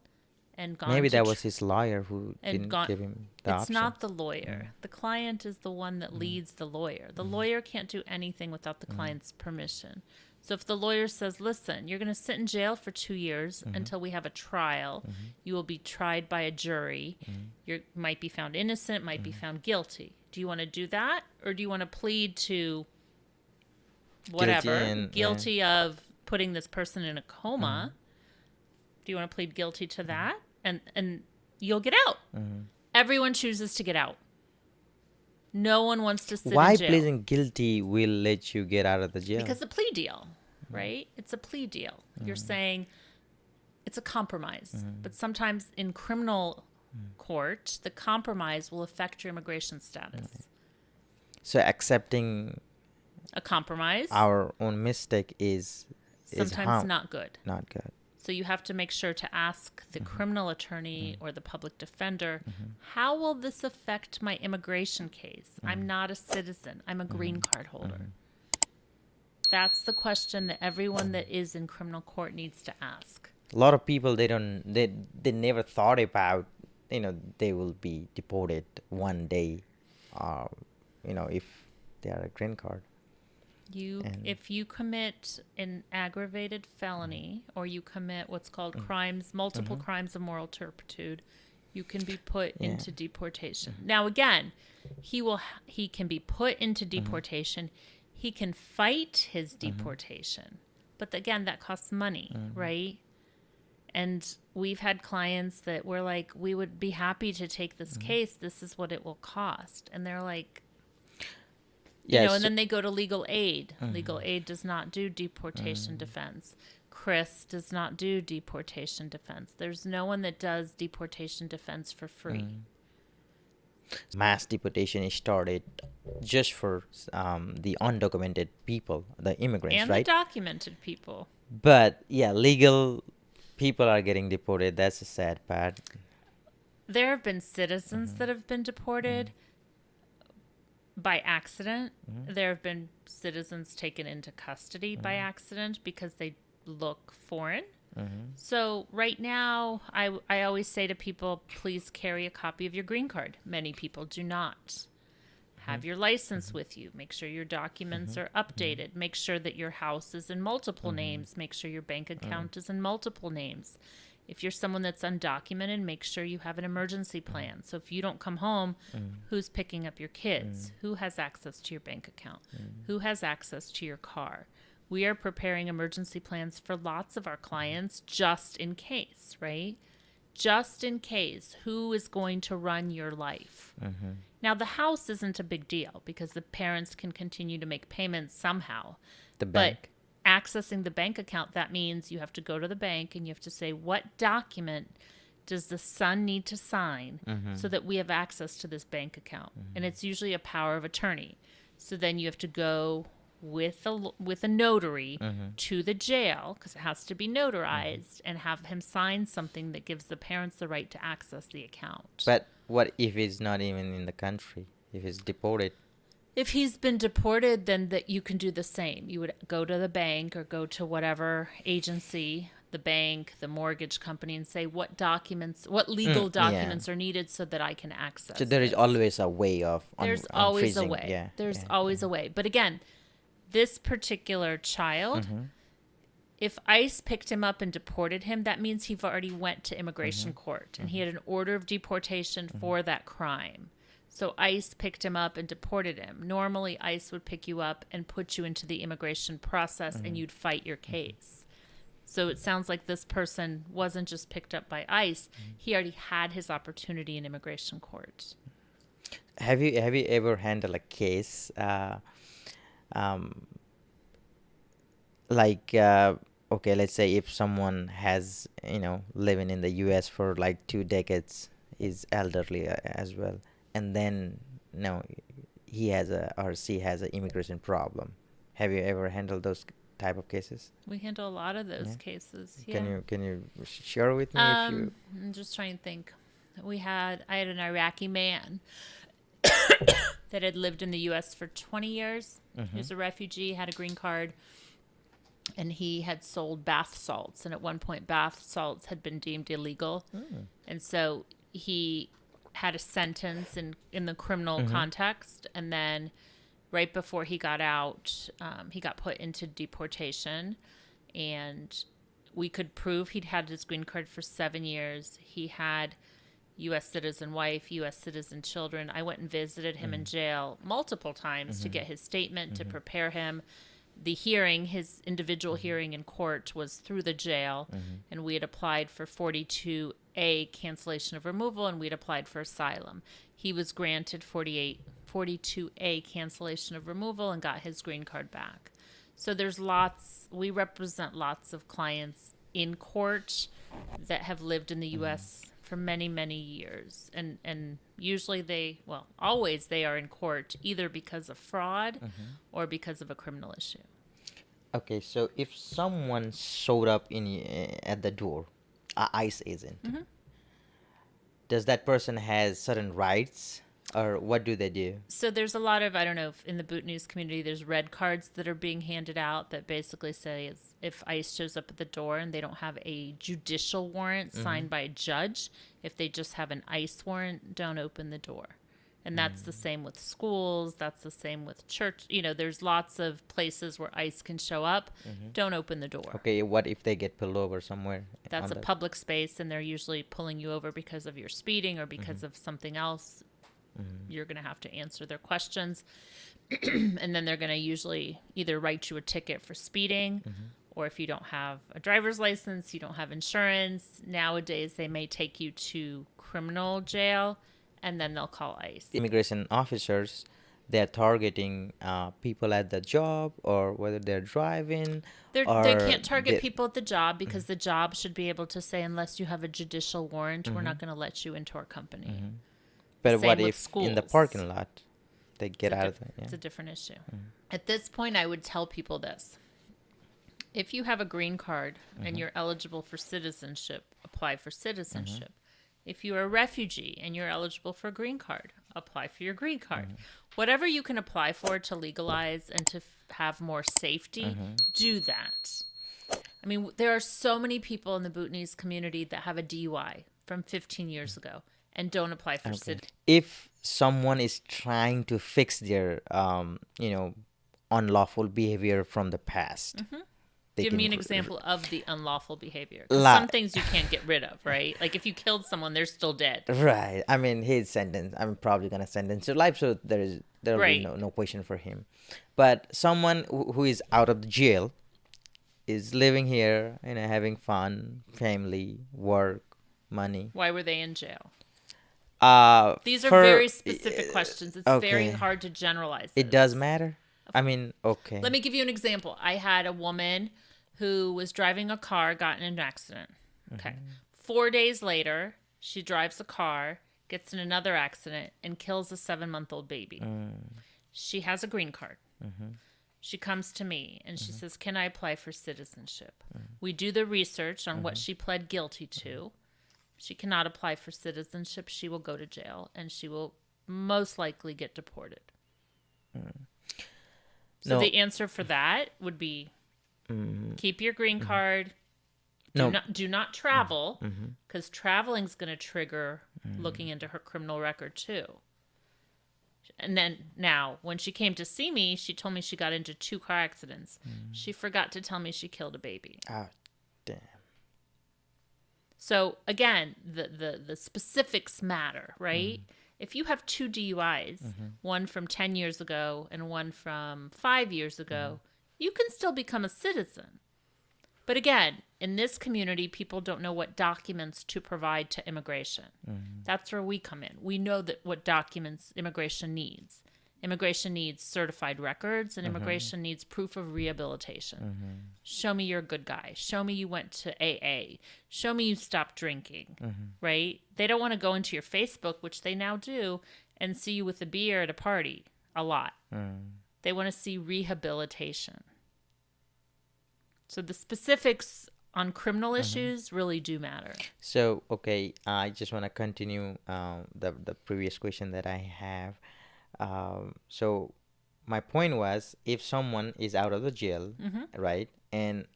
and gone Maybe to that was his lawyer who and didn't gone- give him the It's option. not the lawyer. The client is the one that leads the lawyer. The lawyer can't do anything without the client's permission. So if the lawyer says, listen, you're going to sit in jail for 2 years until we have a trial, you will be tried by a jury. You might be found innocent, might be found guilty. Do you want to do that? Or do you want to plead to whatever, guilty of putting this person in a coma? Do you want to plead guilty to that? And you'll get out. Everyone chooses to get out. No one wants to sit Why in jail. pleading guilty will let you get out of the jail? Because a plea deal, right? It's a plea deal. You're saying it's a compromise. But sometimes in criminal court, the compromise will affect your immigration status. So accepting A compromise our own mistake is sometimes harm. not good. Not good. So you have to make sure to ask the criminal attorney or the public defender, how will this affect my immigration case? I'm not a citizen. I'm a green card holder. That's the question that everyone that is in criminal court needs to ask. A lot of people they never thought about they will be deported one day, if they are a green card. If you commit an aggravated felony or you commit what's called multiple crimes of moral turpitude, you can be put into deportation. Now again, he can be put into deportation. He can fight his deportation, but again, that costs money, right? And we've had clients that were like, we would be happy to take this case. This is what it will cost, and they're like. And then they go to legal aid. Legal aid does not do deportation defense. Chris does not do deportation defense. There's no one that does deportation defense for free. Mass deportation started just for the undocumented people, the immigrants, And right? the documented people. But yeah, legal people are getting deported. That's a sad part. There have been citizens that have been deported by accident. There have been citizens taken into custody by accident because they look foreign. So right now, I always say to people, please carry a copy of your green card. Many people do not. Have your license with you. Make sure your documents are updated. Make sure that your house is in multiple names. Make sure your bank account is in multiple names. If you're someone that's undocumented, make sure you have an emergency plan. So if you don't come home, who's picking up your kids? Who has access to your bank account? Who has access to your car? We are preparing emergency plans for lots of our clients just in case, right? Just in case. Who is going to run your life? Now, the house isn't a big deal because the parents can continue to make payments somehow. The bank. But accessing the bank account, that means you have to go to the bank and you have to say, what document does the son need to sign so that we have access to this bank account? And it's usually a power of attorney. So then you have to go with a notary to the jail, because it has to be notarized, and have him sign something that gives the parents the right to access the account. But what if he's not even in the country? If he's deported? If he's been deported, then that you can do the same. You would go to the bank or go to whatever agency, the bank, the mortgage company, and say what legal documents are needed so that I can access. So there is this. always a way of There's always a unfreezing. way. Yeah, There's yeah. always a way. But again, this particular child, if ICE picked him up and deported him, that means he already went to immigration court and he had an order of deportation for that crime. So ICE picked him up and deported him. Normally, ICE would pick you up and put you into the immigration process and you'd fight your case. So it sounds like this person wasn't just picked up by ICE. He already had his opportunity in immigration court. Have you ever handled a case um, like okay, let's say if someone has living in the US for like 2 decades, is elderly as well, and then he has a or she has an immigration problem. Have you ever handled those type of cases? We handle a lot of those Yeah. cases. Can Yeah. you share with me if you? I'm just trying to think. I had an Iraqi man that had lived in the U.S. for 20 years. He was a refugee, had a green card, and he had sold bath salts. And at one point, bath salts had been deemed illegal. And so he had a sentence in the criminal context. And then right before he got out, he got put into deportation. And we could prove he'd had his green card for 7 years. He had U.S. citizen wife, U.S. citizen children. I went and visited him in jail multiple times to get his statement, to prepare him. The hearing, his individual hearing in court, was through the jail, and we had applied for 42A cancellation of removal, and we'd applied for asylum. He was granted 42A cancellation of removal and got his green card back. So we represent lots of clients in court that have lived in the U.S. for many, many years. And usually always they are in court either because of fraud or because of a criminal issue. Okay, so if someone showed up at the door, a ICE agent, does that person has certain rights, or what do they do? So there's a lot of, I don't know, if in the Bhutanese community, there's red cards that are being handed out that basically say if ICE shows up at the door and they don't have a judicial warrant signed by a judge, if they just have an ICE warrant, don't open the door. And that's the same with schools. That's the same with church. There's lots of places where ICE can show up. Don't open the door. Okay, what if they get pulled over somewhere? That's a public space, and they're usually pulling you over because of your speeding or because of something else. You're going to have to answer their questions. And then they're going to usually either write you a ticket for speeding, or if you don't have a driver's license, you don't have insurance. Nowadays, they may take you to criminal jail, and then they'll call ICE. Immigration officers, they're targeting people at the job, or whether they're driving. They can't target people at the job because the job should be able to say, unless you have a judicial warrant, we're not going to let you into our company. But Same what with if schools. in the parking lot they get out of it? It's a different issue. At this point, I would tell people this. If you have a green card and you're eligible for citizenship, apply for citizenship. If you're a refugee and you're eligible for a green card, apply for your green card. Whatever you can apply for to legalize and to have more safety, do that. I mean, there are so many people in the Bhutanese community that have a DUI from 15 years ago and don't apply for citizenship. If someone is trying to fix their unlawful behavior from the past, Give me an example of the unlawful behavior. 'Cause some things you can't get rid of, right? Like if you killed someone, they're still dead. Right. I mean, he's sentenced. I'm probably gonna sentence to life, so there'll Right. be no question for him. But someone who is out of the jail is living here, having fun, family, work, money. Why were they in jail? These are for- very specific questions. It's very okay. hard to generalize It this. does matter. I mean, okay. Let me give you an example. I had a woman who was driving a car, got in an accident. Okay. 4 days later, she drives a car, gets in another accident, and kills a 7-month-old baby. She has a green card. She comes to me and she says, "Can I apply for citizenship?" We do the research on what she pled guilty to. She cannot apply for citizenship. She will go to jail, and she will most likely get deported. So the answer for that would be keep your green card. Do not travel, because traveling is going to trigger looking into her criminal record too. And then now, when she came to see me, she told me she got into 2 car accidents. She forgot to tell me she killed a baby. Oh, damn. So again, the specifics matter, right? If you have two DUIs, one from 10 years ago and one from 5 years ago, you can still become a citizen. But again, in this community, people don't know what documents to provide to immigration. That's where we come in. We know that what documents immigration needs. Immigration needs certified records, and immigration needs proof of rehabilitation. Show me you're a good guy. Show me you went to AA. Show me you stopped drinking, right? They don't want to go into your Facebook, which they now do, and see you with a beer at a party a lot. They want to see rehabilitation. So the specifics on criminal issues really do matter. So, okay, I just want to continue the previous question that I have. So my point was, if someone is out of the jail, right, and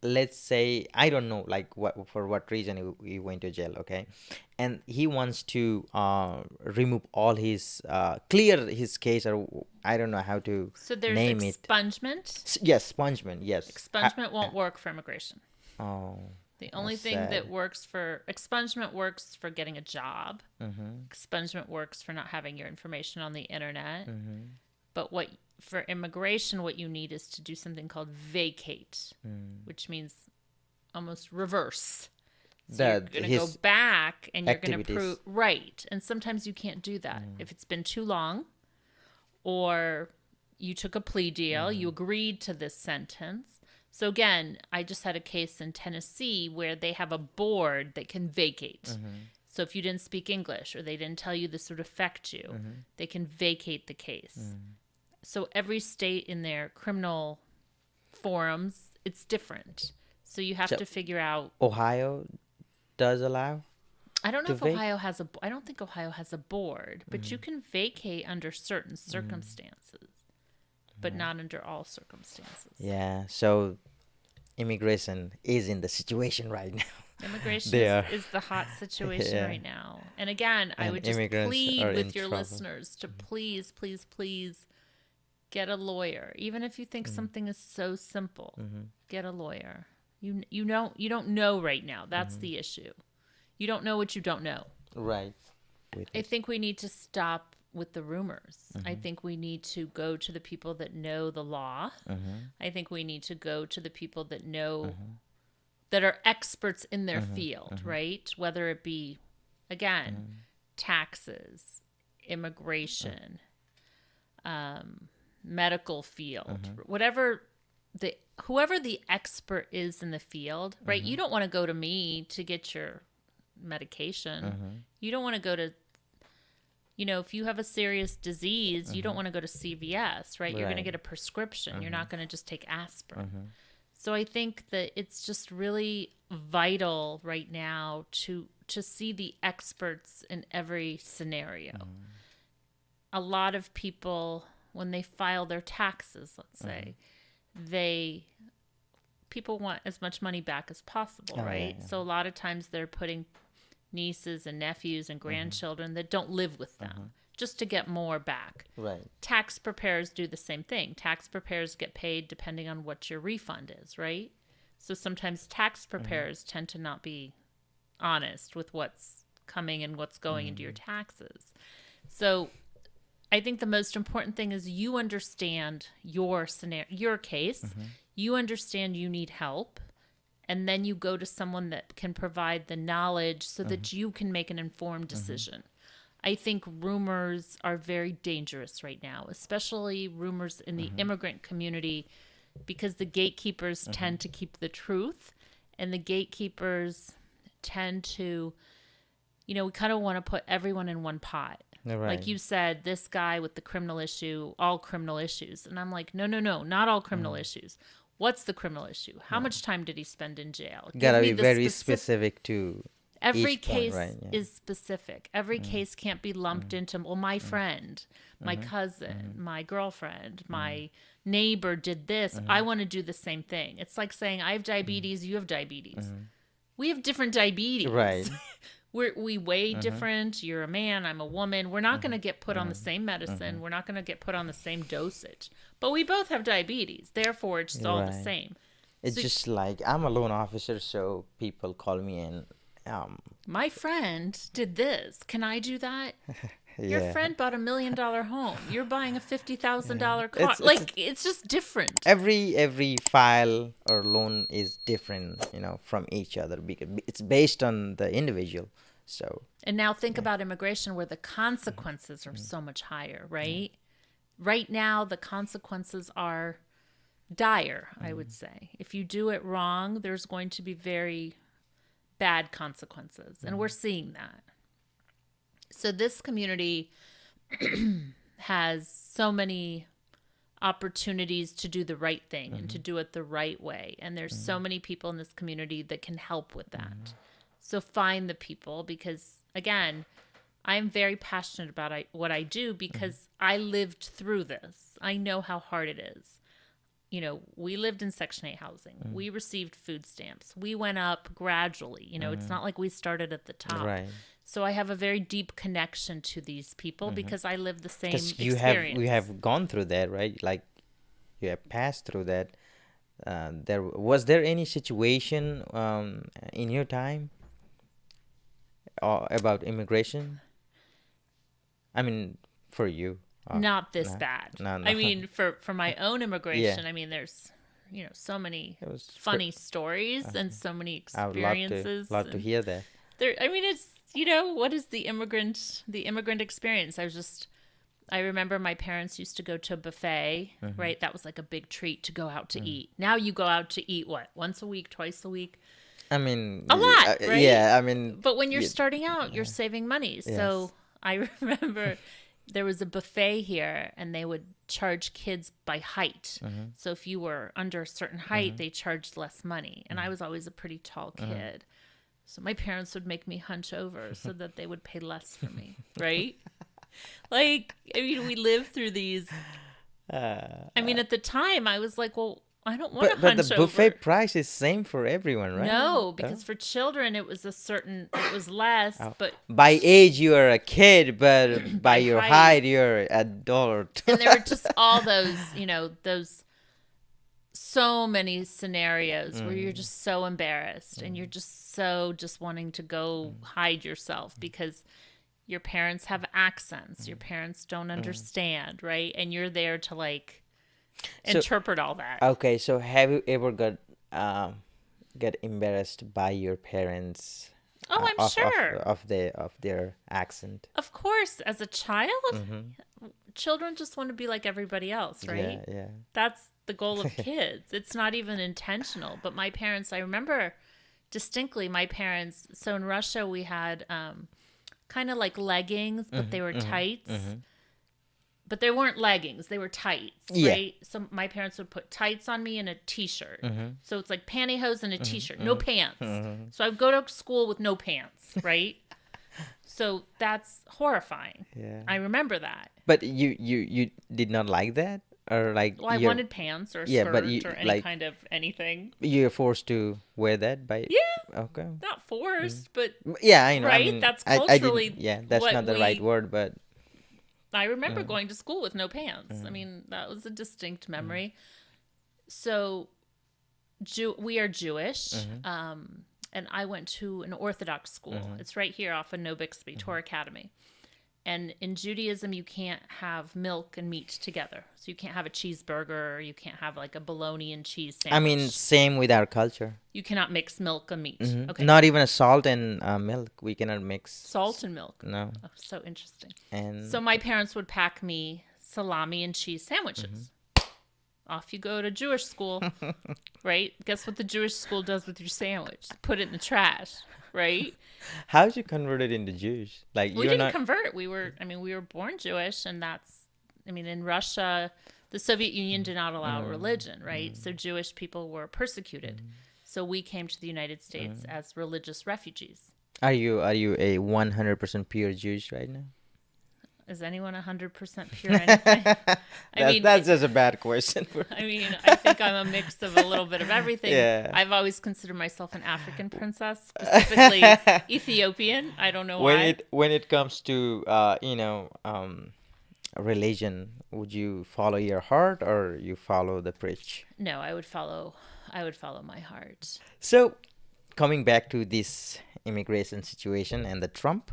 let's say, I don't know, like what for what reason he went to jail, okay, and he wants to remove all his clear his case, or I don't know how to So there's name it. expungement. Yes, expungement. Yes. Expungement won't work for immigration. Oh, The only that's thing sad. that works for expungement works for getting a job. Expungement works for not having your information on the internet. But what for immigration, what you need is to do something called vacate, which means almost reverse. So you're going to go back and you're going to prove right. And sometimes you can't do that if it's been too long, or you took a plea deal, you agreed to this sentence. So again, I just had a case in Tennessee where they have a board that can vacate. So if you didn't speak English or they didn't tell you this would affect you, they can vacate the case. So every state in their criminal forums, it's different. So you have to figure out. Ohio does allow? I don't know if Ohio has I don't think Ohio has a board, but you can vacate under certain circumstances, but not under all circumstances. Yeah, so immigration is in the situation right now. Immigration is the hot situation right now. And again, I would just plead with your listeners to please, please, please get a lawyer. Even if you think something is so simple, get a lawyer. You don't know right now. That's the issue. You don't know what you don't know. Right. I think we need to stop with the rumors. I think we need to go to the people that know the law. I think we need to go to the people that know, that are experts in their field, right? Whether it be, again, taxes, immigration, medical field, whoever the expert is in the field, right? You don't want to go to me to get your medication. You don't want to go to, if you have a serious disease, you don't want to go to CVS, right? You're going to get a prescription. You're not going to just take aspirin. So I think that it's just really vital right now to see the experts in every scenario. A lot of people, when they file their taxes, let's say, people want as much money back as possible, right? So a lot of times they're putting nieces and nephews and grandchildren that don't live with them just to get more back. Right. Tax preparers do the same thing. Tax preparers get paid depending on what your refund is, right? So sometimes tax preparers tend to not be honest with what's coming and what's going into your taxes. So I think the most important thing is you understand your scenario, your case. You understand you need help. And then you go to someone that can provide the knowledge so that you can make an informed decision. I think rumors are very dangerous right now, especially rumors in the immigrant community, because the gatekeepers tend to keep the truth, and the gatekeepers tend to, we kind of want to put everyone in one pot. Right. Like you said, this guy with the criminal issue, all criminal issues. And I'm like, no, not all criminal issues. What's the criminal issue? How much time did he spend in jail? Gotta be very specific to every each case point, right? is specific. Every case can't be lumped into, well, my friend, my cousin, my girlfriend, my neighbor did this. I want to do the same thing. It's like saying, I have diabetes, you have diabetes. We have different diabetes. Right. We weigh different. You're a man, I'm a woman. We're not going to get put on the same medicine. We're not going to get put on the same dosage. But we both have diabetes. Therefore, it's all the same. It's just like, I'm a loan officer, so people call me and my friend did this. Can I do that? Your Yeah. friend bought $1 million home. You're buying a $50,000 car. It's It's just different. every file or loan is different, from each other because it's based on the individual. So And now think about immigration where the consequences are so much higher, right? Right now, the consequences are dire, I would say. If you do it wrong, there's going to be very bad consequences. And we're seeing that. So this community has so many opportunities to do the right thing and to do it the right way. And there's so many people in this community that can help with that. So find the people because, again, I'm very passionate about what I do because I lived through this. I know how hard it is. We lived in Section 8 housing. We received food stamps. We went up gradually. It's not like we started at the top. right, So I have a very deep connection to these people because I lived the same because experience. we have gone through that, right? Like you have passed through that. Was there any situation in your time about immigration? I mean, for you. Not this No, bad. no, I no. mean, for my own immigration, I mean, there's so many It was funny stories and so many I would experiences. love to and hear that. I mean, it's what is the immigrant experience? I remember my parents used to go to a buffet, right? That was like a big treat to go out to eat. Now you go out to eat what? Once a week, twice a week? I mean, A lot, right? yeah. I mean, But when you're starting out, you're saving money. So I remember there was a buffet here and they would charge kids by height. So if you were under a certain height, they charged less money. And I was always a pretty tall kid. So my parents would make me hunch over so that they would pay less for me, right? I mean, we lived through these. I mean, at the time, I was like, well, I don't want to but hunch the buffet over. price is same for everyone, right? No, because for children, it was less, but By age you are a kid, but by your height. height you're adult. and there were just all those, those so many scenarios where you're just so embarrassed and you're just wanting to go hide yourself because your parents have accents, your parents don't understand, right? And you're there to interpret all that. Okay, so have you ever get embarrassed by your parents? Oh, I'm sure. Of their accent. Of course, as a child, children just want to be like everybody else, right? Yeah. That's the goal of kids. It's not even intentional. But my parents, I remember distinctly my parents. So in Russia, we had kind of like leggings, but they were tights. But they weren't leggings. They were tights, right? So my parents would put tights on me and a T-shirt. So it's like pantyhose and a T-shirt. No pants. So I would go to school with no pants, right? So that's horrifying. Yeah. I remember that. But you did not like that? Or like Well, I wanted pants or a skirt or any kind of anything. You're forced to wear that by... Yeah. Okay. Not forced, but Yeah, I know. right? I mean, That's I culturally didn't, yeah, that's what not the right word, but... I remember going to school with no pants. I mean, that was a distinct memory. So we are Jewish, and I went to an Orthodox school. It's right here off of No Bixby, Torah Academy. And in Judaism, you can't have milk and meat together. So you can't have a cheeseburger, or you can't have like a bologna and cheese sandwich. I mean, same with our culture. You cannot mix milk and meat. Okay. Not even a salt and milk. We cannot mix. Salt and milk. No. Oh, so interesting. And So my parents would pack me salami and cheese sandwiches. Off you go to Jewish school, right? Guess what the Jewish school does with your sandwich? Put it in the trash, right? how did you convert it into Jewish? Like We you're didn't not. convert. We were born Jewish, and in Russia, the Soviet Union did not allow religion, right? So Jewish people were persecuted. So we came to the United States as religious refugees. Are you a 100% pure Jewish right now? Is anyone 100% pure anything? That's just a bad question. I think I'm a mix of a little bit of everything. Yeah. I've always considered myself an African princess, specifically Ethiopian. I don't know why. When it comes to religion, would you follow your heart or you follow the preach? No, I would follow my heart. So, coming back to this immigration situation and the Trump,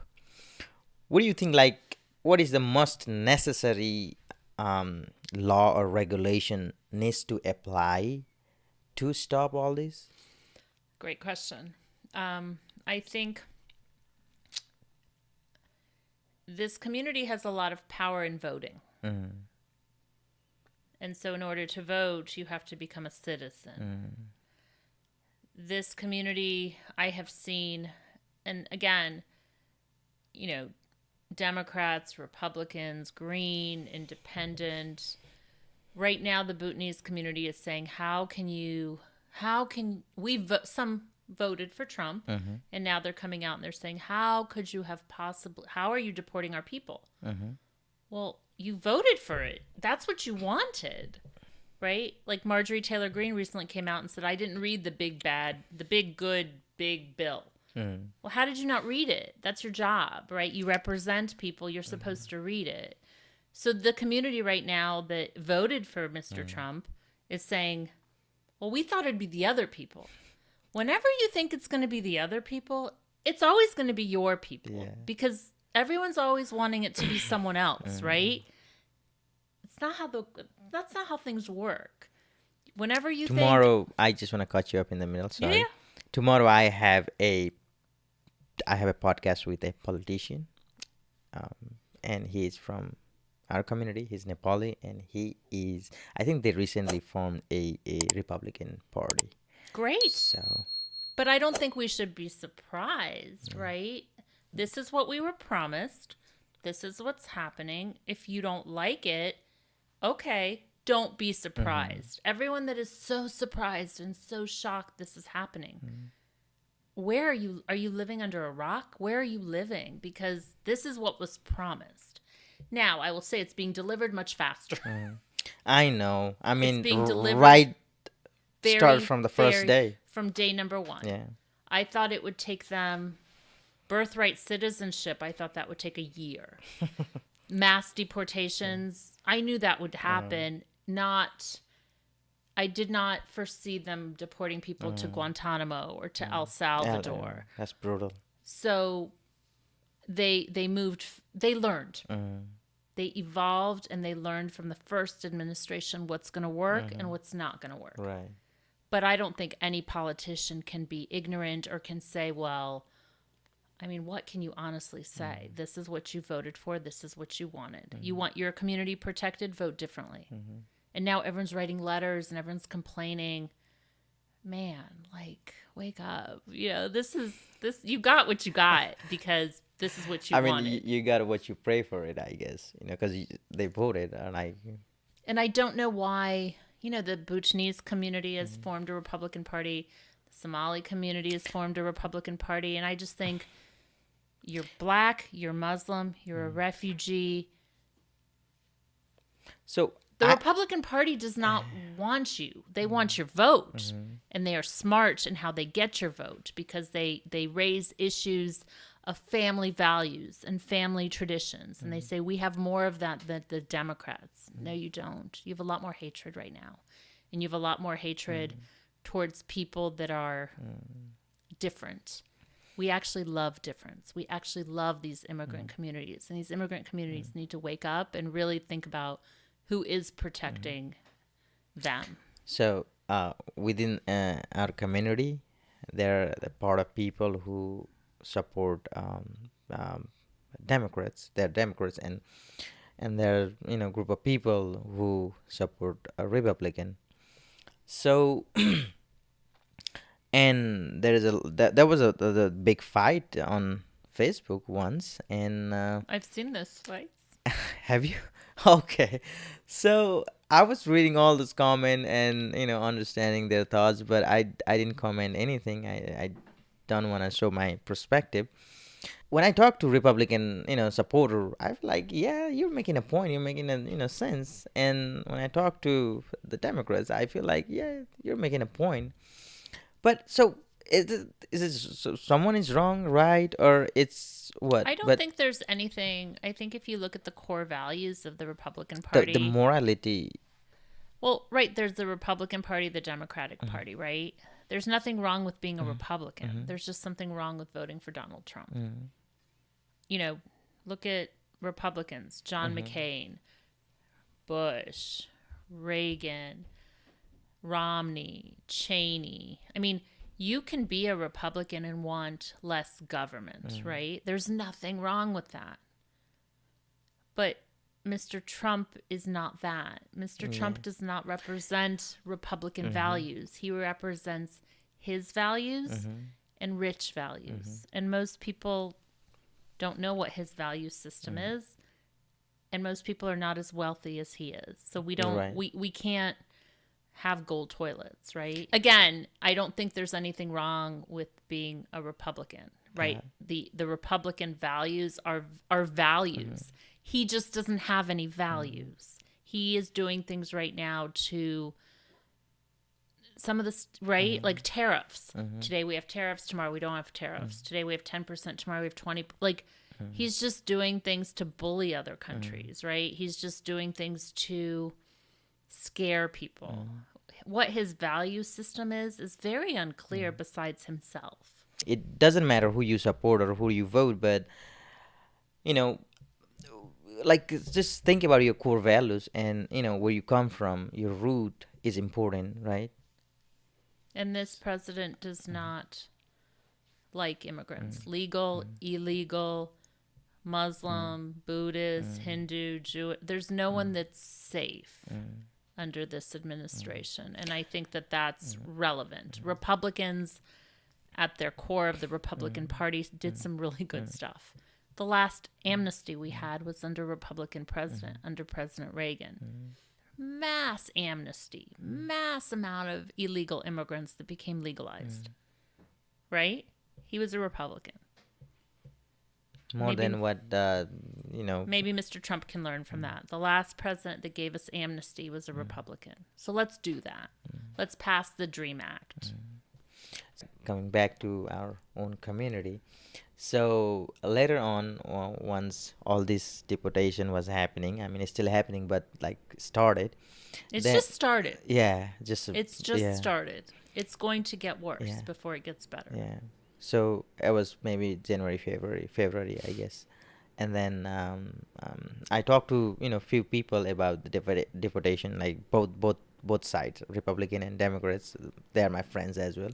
what do you think? Like, what is the most necessary law or regulation needs to apply to stop all this? Great question. I think this community has a lot of power in voting. And so, in order to vote, you have to become a citizen. This community, I have seen, and again, Democrats, Republicans, Green, Independent. Right now, the Bhutanese community is saying, some voted for Trump, and now they're coming out and they're saying, how are you deporting our people? Well, you voted for it. That's what you wanted, right? Like Marjorie Taylor Greene recently came out and said, I didn't read the big bill. Well, how did you not read it? That's your job, right? You represent people. You're supposed to read it. So the community right now that voted for Mr. Trump is saying, well, we thought it'd be the other people. Whenever you think it's going to be the other people, it's always going to be your people because everyone's always wanting it to be someone else, right? That's not how things work. Whenever you Tomorrow, I just want to cut you up in the middle. Sorry. Yeah. Tomorrow, I have a podcast with a politician, and he is from our community. He's Nepali, and I think they recently formed a Republican Party. Great. So, but I don't think we should be surprised, right? This is what we were promised. This is what's happening. If you don't like it, okay, don't be surprised. Everyone that is so surprised and so shocked this is happening. Where are you living under a rock? Where are you living? Because this is what was promised. Now, I will say it's being delivered much faster. I know. I mean, being delivered right start from the first day. From day number 1. Yeah. I thought it would take them birthright citizenship. I thought that would take a year. Mass deportations. I knew that would happen. I did not foresee them deporting people to Guantanamo or to El Salvador. That's brutal. So they learned. They evolved and they learned from the first administration what's going to work and what's not going to work. Right. But I don't think any politician can be ignorant or can say, well, I mean, what can you honestly say? This is what you voted for. This is what you wanted. You want your community protected? Vote differently. And now everyone's writing letters and everyone's complaining. Man, like, wake up. This you got what you got because this is what you wanted. I mean, you got what you pray for it, I guess, because they voted. And I don't know why, the Bhutanese community has formed a Republican Party. The Somali community has formed a Republican Party. And I just think you're black, you're Muslim, you're a refugee. So the Republican Party does not want you. They want your vote. And they are smart in how they get your vote because they raise issues of family values and family traditions. And they say, we have more of that than the Democrats. No, you don't. You have a lot more hatred right now. And you have a lot more hatred towards people that are different. We actually love difference. We actually love these immigrant communities. And these immigrant communities need to wake up and really think about who is protecting them. So within our community, there are the part of people who support Democrats. They're Democrats, and there are group of people who support a Republican. So and there was a big fight on Facebook once, and I've seen this fight. have you? Okay, so I was reading all this comment and understanding their thoughts, but I didn't comment anything. I don't want to show my perspective. When I talk to Republican supporter, I feel like, yeah, you're making a point, you're making a sense. And when I talk to the Democrats, I feel like, yeah, you're making a point. But so is it so someone is wrong, right, or it's what? I don't think there's anything. I think if you look at the core values of the Republican Party, the morality. Well, right, there's the Republican Party, the Democratic Party, right? There's nothing wrong with being a Republican. There's just something wrong with voting for Donald Trump. Look at Republicans, John McCain, Bush, Reagan, Romney, Cheney. I mean, you can be a Republican and want less government, right? There's nothing wrong with that. But Mr. Trump is not that. Mr. Trump does not represent Republican values. He represents his values and rich values. And most people don't know what his value system is. And most people are not as wealthy as he is. So we don't Right. we can't have gold toilets, right? Again, I don't think there's anything wrong with being a Republican, right? The Republican values are values. He just doesn't have any values. He is doing things right now to some of this, right? Like tariffs. Today we have tariffs, tomorrow we don't have tariffs. Today we have 10%, tomorrow we have 20. Like he's just doing things to bully other countries, right? He's just doing things to scare people. What his value system is very unclear besides himself. It doesn't matter who you support or who you vote, but you know, like just think about your core values and where you come from. Your root is important, right? And this president does not like immigrants. Legal, illegal, Muslim, Buddhist, Hindu, Jew. There's no one that's safe under this administration. And I think that that's relevant. Republicans, at their core of the Republican Party, did some really good stuff. The last amnesty we had was under Republican president, under President Reagan. Mass amnesty, mass amount of illegal immigrants that became legalized. Right? He was a Republican. More Maybe- than what Maybe Mr. Trump can learn from that. The last president that gave us amnesty was a Republican. So let's do that. Let's pass the DREAM Act. Coming back to our own community. So later on, once all this deportation was happening, I mean, it's still happening, but like started. It's then- just started. Yeah, just It's just yeah, started. It's going to get worse Yeah. before it gets better. Yeah. So it was maybe January, February, I guess. And then I talked to few people about the deportation, like both sides, Republican and Democrats. They are my friends as well.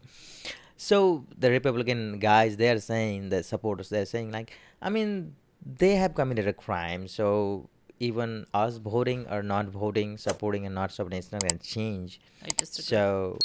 So the Republican guys, they're saying, the supporters, they're saying like, I mean, they have committed a crime. So even us voting or not voting, supporting or not supporting, it's not gonna change. I disagree. So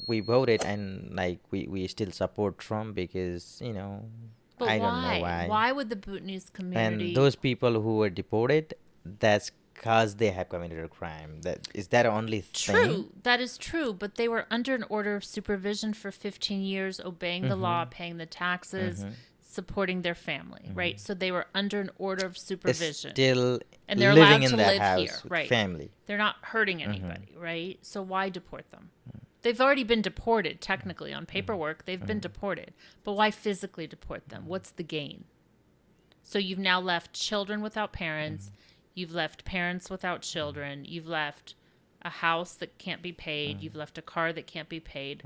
we voted, and like we still support Trump because But I why? don't know why. Why would the Bhutanese community? And those people who were deported, that's because they have committed a crime. That is that only thing? True, that is true, but they were under an order of supervision for 15 years, obeying the law, paying the taxes, supporting their family, right? So they were under an order of It's supervision. still And they're living allowed in to that live house here, with right. family. They're not hurting anybody, right? So why deport them? They've already been deported, technically, on paperwork. They've been deported. But why physically deport them? What's the gain? So you've now left children without parents. You've left parents without children. You've left a house that can't be paid. You've left a car that can't be paid.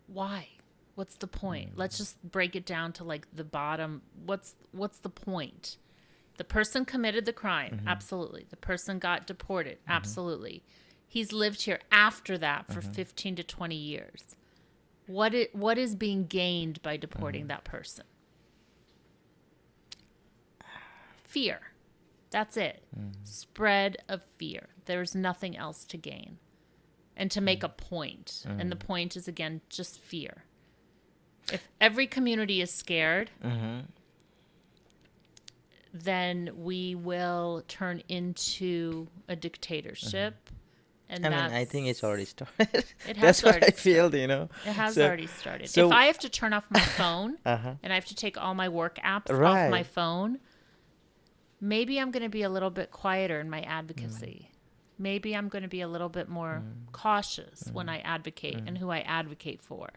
Why? What's the point? Let's just break it down to like the bottom. What's the point? The person committed the crime. Absolutely. The person got deported. Absolutely. He's lived here after that for 15 to 20 years. What is being gained by deporting that person? Fear. That's it. Spread of fear. There's nothing else to gain. And to make a point. And the point is, again, just fear. If every community is scared, then we will turn into a dictatorship. And I mean, I think it's already started. It has That's what already I feel, It has So- already started. so- If I have to turn off my phone Uh-huh. and I have to take all my work apps off Right. my phone, maybe I'm going to be a little bit quieter in my advocacy. Maybe I'm going to be a little bit more cautious when I advocate and who I advocate for.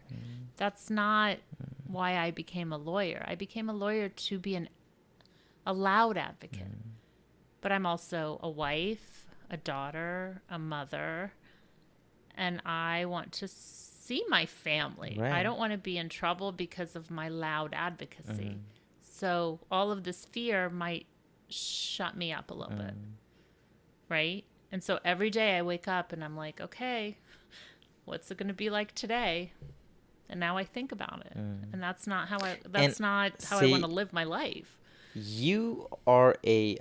That's not why I became a lawyer. I became a lawyer to be a loud advocate. But I'm also a wife, a daughter, a mother, and I want to see my family. Right. I don't want to be in trouble because of my loud advocacy. so all of this fear might shut me up a little bit, right? And so every day I wake up and I'm like, okay, what's it going to be like today? And now I think about it. And that's not how I And want say to live my life. you are a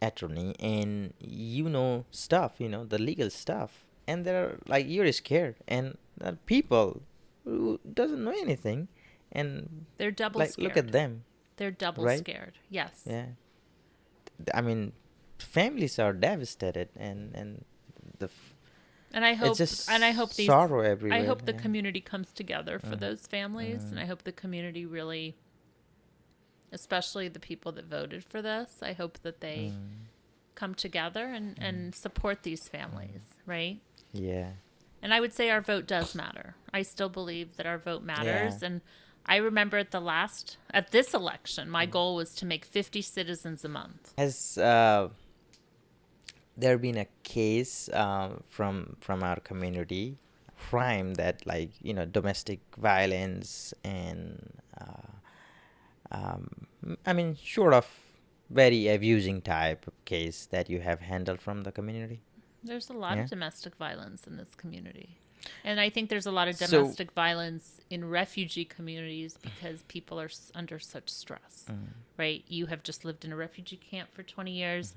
attorney and you know stuff, the legal stuff, and there are like you're scared, and there are people who doesn't know anything, and They're double like look at scared. them, They're double right? scared. Yes. Yeah, I mean, families are devastated, and the And I it's hope just and I hope these sorrow I everywhere. hope the Yeah. community comes together for those families, and I hope the community really, especially the people that voted for this, I hope that they come together and support these families, right? Yeah. And I would say our vote does matter. I still believe that our vote matters. Yeah. And I remember at this election, my goal was to make 50 citizens a month. Has there been a case from our community, crime that like domestic violence and I mean short of very abusing type of case that you have handled from the community? There's a lot Yeah. of domestic violence in this community. And I think there's a lot of So domestic violence in refugee communities because people are under such stress, right? You have just lived in a refugee camp for 20 years.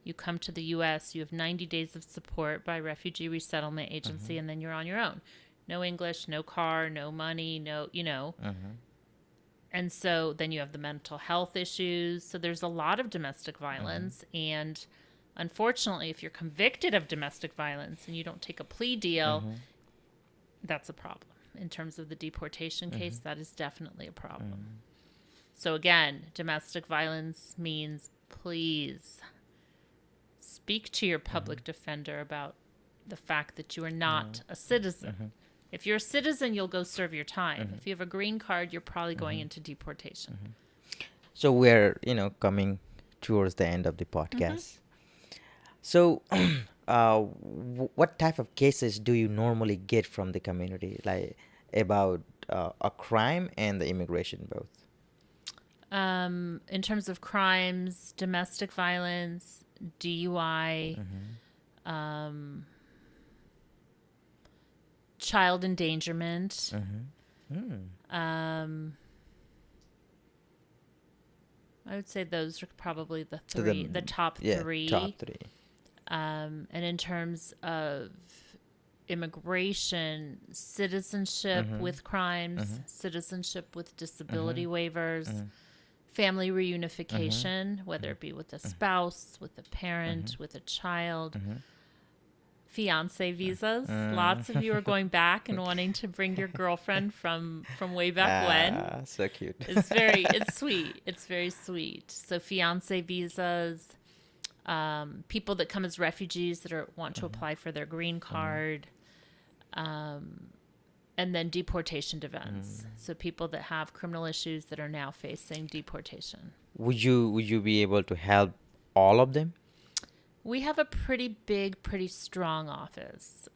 You come to the U.S., you have 90 days of support by Refugee Resettlement Agency, and then you're on your own. No English, no car, no money, no. And so then you have the mental health issues. So there's a lot of domestic violence. And unfortunately, if you're convicted of domestic violence and you don't take a plea deal, that's a problem. In terms of the deportation case, that is definitely a problem. So again, domestic violence means please speak to your public defender about the fact that you are not a citizen. If you're a citizen, you'll go serve your time. If you have a green card, you're probably going into deportation. so we're coming towards the end of the podcast. So what type of cases do you normally get from the community, like about a crime and the immigration both? In terms of crimes, domestic violence, DUI, child endangerment. I would say those are probably the So three, the top yeah, three. top three. And in terms of immigration, citizenship with crimes, citizenship with disability waivers, family reunification, whether it be with a spouse, with a parent, with a child, fiance visas. Lots of you are going back and wanting to bring your girlfriend from way back when. So cute. It's sweet. It's very sweet. So fiance visas, people that come as refugees that want to apply for their green card, and then deportation defense. So people that have criminal issues that are now facing deportation. Would you be able to help all of them? We have a pretty big, pretty strong office.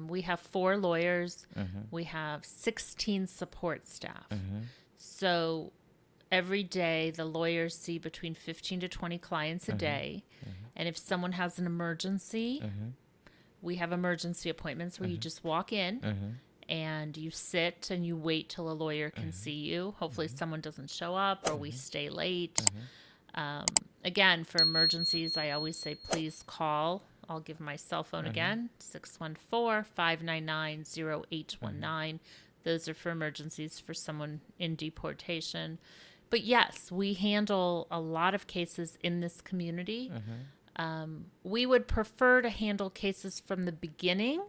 We have 4 lawyers. We have 16 support staff. So every day, the lawyers see between 15 to 20 clients a day. And if someone has an emergency, we have emergency appointments where you just walk in and you sit and you wait till a lawyer can see you. Hopefully someone doesn't show up or we stay late. Again, for emergencies, I always say, please call. I'll give my cell phone again, 614-599-0819. Those are for emergencies for someone in deportation. But yes, we handle a lot of cases in this community. We would prefer to handle cases from the beginning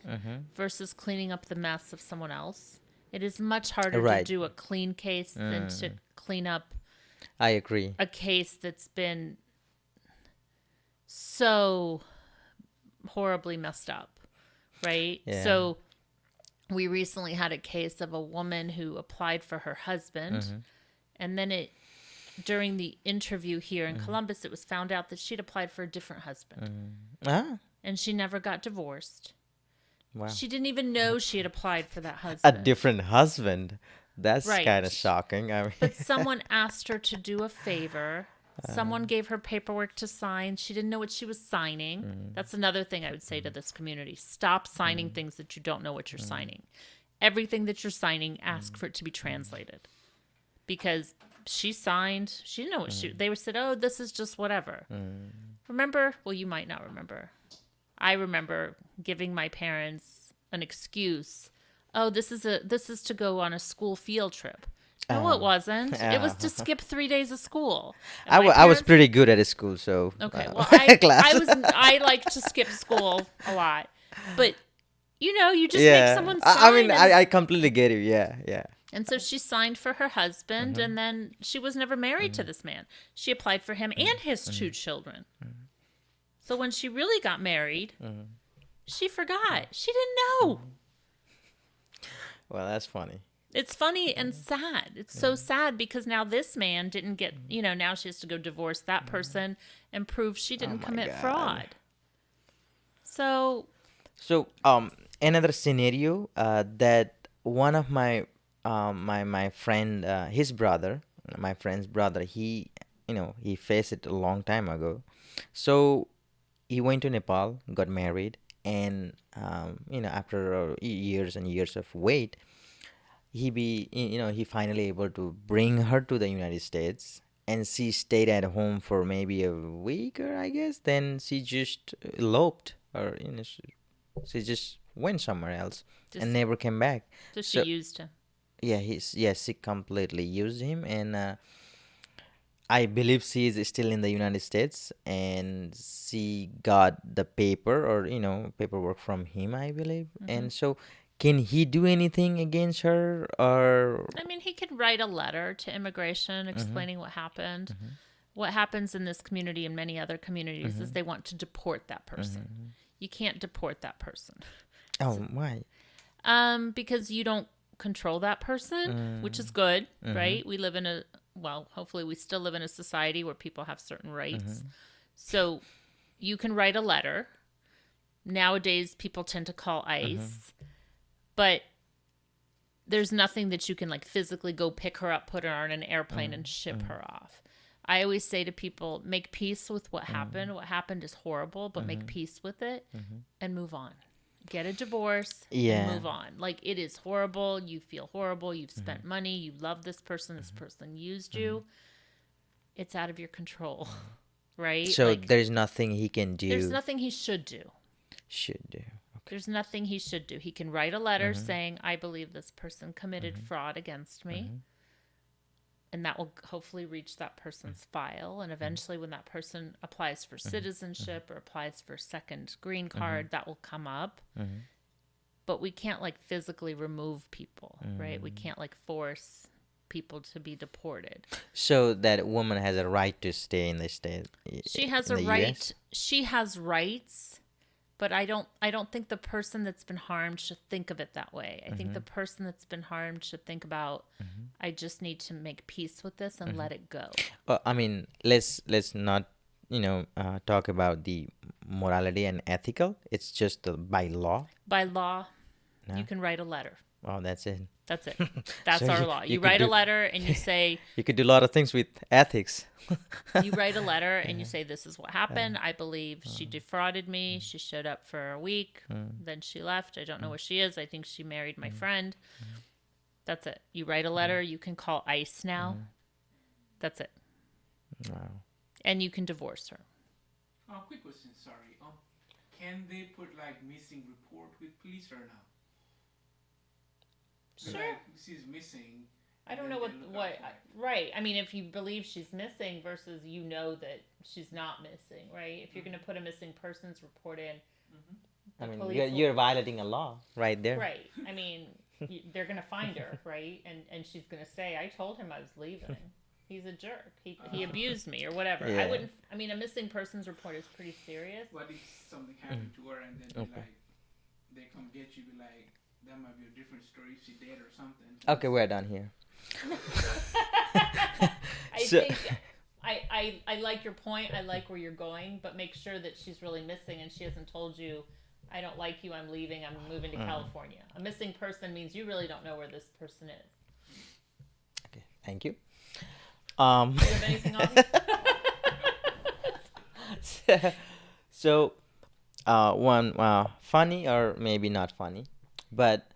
versus cleaning up the mess of someone else. It is much harder to do a clean case than to clean up I agree. a case that's been so horribly messed up, right? Yeah. So we recently had a case of a woman who applied for her husband, and then during the interview here in Columbus, it was found out that she'd applied for a different husband, and she never got divorced. Wow. She didn't even know she had applied for that A husband. different husband. That's kind of Right. shocking. I But mean, someone asked her to do a favor. Someone gave her paperwork to sign. She didn't know what she was signing. That's another thing I would say to this community. Stop signing things that you don't know what you're signing. Everything that you're signing, ask for it to be translated. Because she signed, she didn't know what they said, oh, this is just whatever. Remember? Well, you might not remember. I remember giving my parents an excuse. Oh, this is to go on a school field trip. No, it wasn't. It was to skip 3 days of school. And my I was parents. pretty good at school, so Okay, well, I class. I was I like to skip school a lot, but you just make Yeah, someone I mean, sign, I completely get it. Yeah, yeah. and so she signed for her husband, and then she was never married to this man. She applied for him and his two children. So when she really got married, she forgot. She didn't know. Well, that's funny. It's funny and sad. It's so sad because now this man didn't get, now she has to go divorce that person and prove she didn't my commit God. fraud. So, So, another scenario that one of my friend, his brother, my friend's brother, he faced it a long time ago. So he went to Nepal, got married, and after years and years of wait, he finally able to bring her to the United States, and she stayed at home for maybe a week, or I guess then she just eloped, or she just went somewhere else and just, never came back. so she So used him. yeah, she completely used him, and I believe she is still in the United States, and she got the paper, or paperwork from him, I believe. And so, can he do anything against her, or? I mean, he could write a letter to immigration explaining what happened. What happens in this community and many other communities is they want to deport that person. You can't deport that person. Oh, why? Because you don't control that person, which is good, right? We live in hopefully we still live in a society where people have certain rights. So you can write a letter. Nowadays, people tend to call ICE, but there's nothing that you can like physically go pick her up, put her on an airplane, and ship her off. I always say to people, make peace with what happened. What happened is horrible, but make peace with it and move on. Get a divorce Yeah. and move on. Like, it is horrible. You feel horrible. You've spent money. You love this person. This person used you. It's out of your control, right? So Like, there's nothing he can there's do. nothing he should do. Should do. Okay. There's nothing he should do. He can write a letter saying, I believe this person committed fraud against me. And that will hopefully reach that person's file. And eventually, when that person applies for citizenship or applies for second green card, that will come up. But we can't like physically remove people, right? We can't like force people to be deported. So that woman has a right to stay in the state. She has in a the right. US? She has rights, but I don't think the person that's been harmed should think of it that way. I think the person that's been harmed should think about, I just need to make peace with this and let it go. I mean, let's not talk about the morality and ethical. It's just by law. By law, No? you can write a letter. Oh, that's it. That's it. That's So our you- law. you You could write a do- letter and you say, You could do a lot of things with ethics. you write a letter and you say, this is what happened. I believe she defrauded me. She showed up for a week. Then she left. I don't know where she is. I think she married my friend. That's it. You write a letter. You can call ICE now. That's it. Wow. And you can divorce her. Quick question, sorry. Can they put like missing report with police or not? So, Sure. like, she's missing. I don't and know then what, they look out for it. right. I mean, if you believe she's missing versus that she's not missing, right? If you're going to put a missing persons report in, I the mean, police you're violating a law right there. right. I mean, they're going to find her, right? And she's going to say, I told him I was leaving. He's a jerk. He abused me or whatever. Yeah. I mean, a missing persons report is pretty serious. What if something happened to her and then be like, they come get you, be like, that might be a different story if she dead or something. Okay, we're done here. I So- think I like your point. I like where you're going, but make sure that she's really missing and she hasn't told you, I don't like you, I'm leaving, I'm moving to California. A missing person means you really don't know where this person is. Thank you. Do you have anything on? So, one funny or maybe not funny, but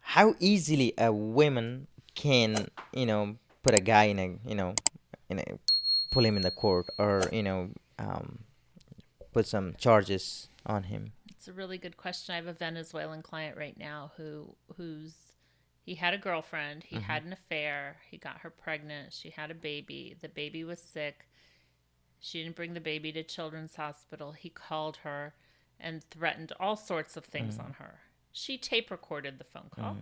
how easily a woman can put a guy in a in a pull him in the court or um, put some charges on him. It's a really good question. I have a Venezuelan client right now who's he had a girlfriend, he had an affair, he got her pregnant, she had a baby, the baby was sick. She didn't bring the baby to Children's Hospital. He called her and threatened all sorts of things on her. She tape recorded the phone call.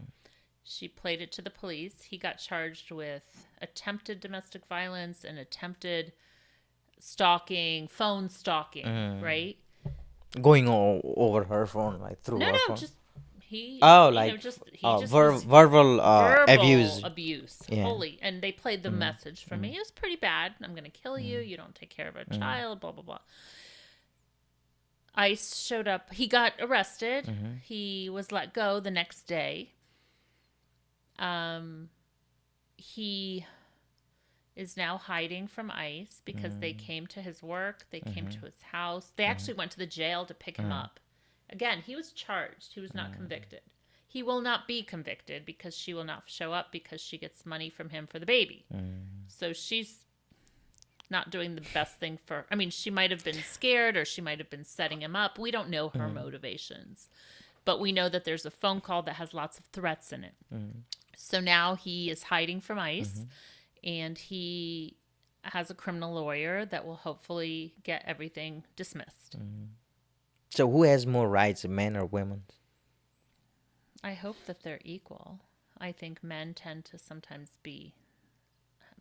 She played it to the police. He got charged with attempted domestic violence and attempted stalking, phone stalking, right? Going over her phone, like through No, her no, phone. just he, Oh, you know, like just he just was verbal verbal abuse. abuse, Yeah. holy. And they played the message for me. It was pretty bad. I'm going to kill you. You don't take care of a child, blah, blah, blah. ICE showed up. He got arrested. He was let go the next day. He is now hiding from ICE because they came to his work. They came to his house. They actually went to the jail to pick him up. Again, he was charged. He was not convicted. He will not be convicted because she will not show up because she gets money from him for the baby. So she's not doing the best thing for... I mean, she might have been scared or she might have been setting him up. We don't know her motivations. But we know that there's a phone call that has lots of threats in it. So now he is hiding from ICE and he has a criminal lawyer that will hopefully get everything dismissed. So who has more rights, men or women? I hope that they're equal. I think men tend to sometimes be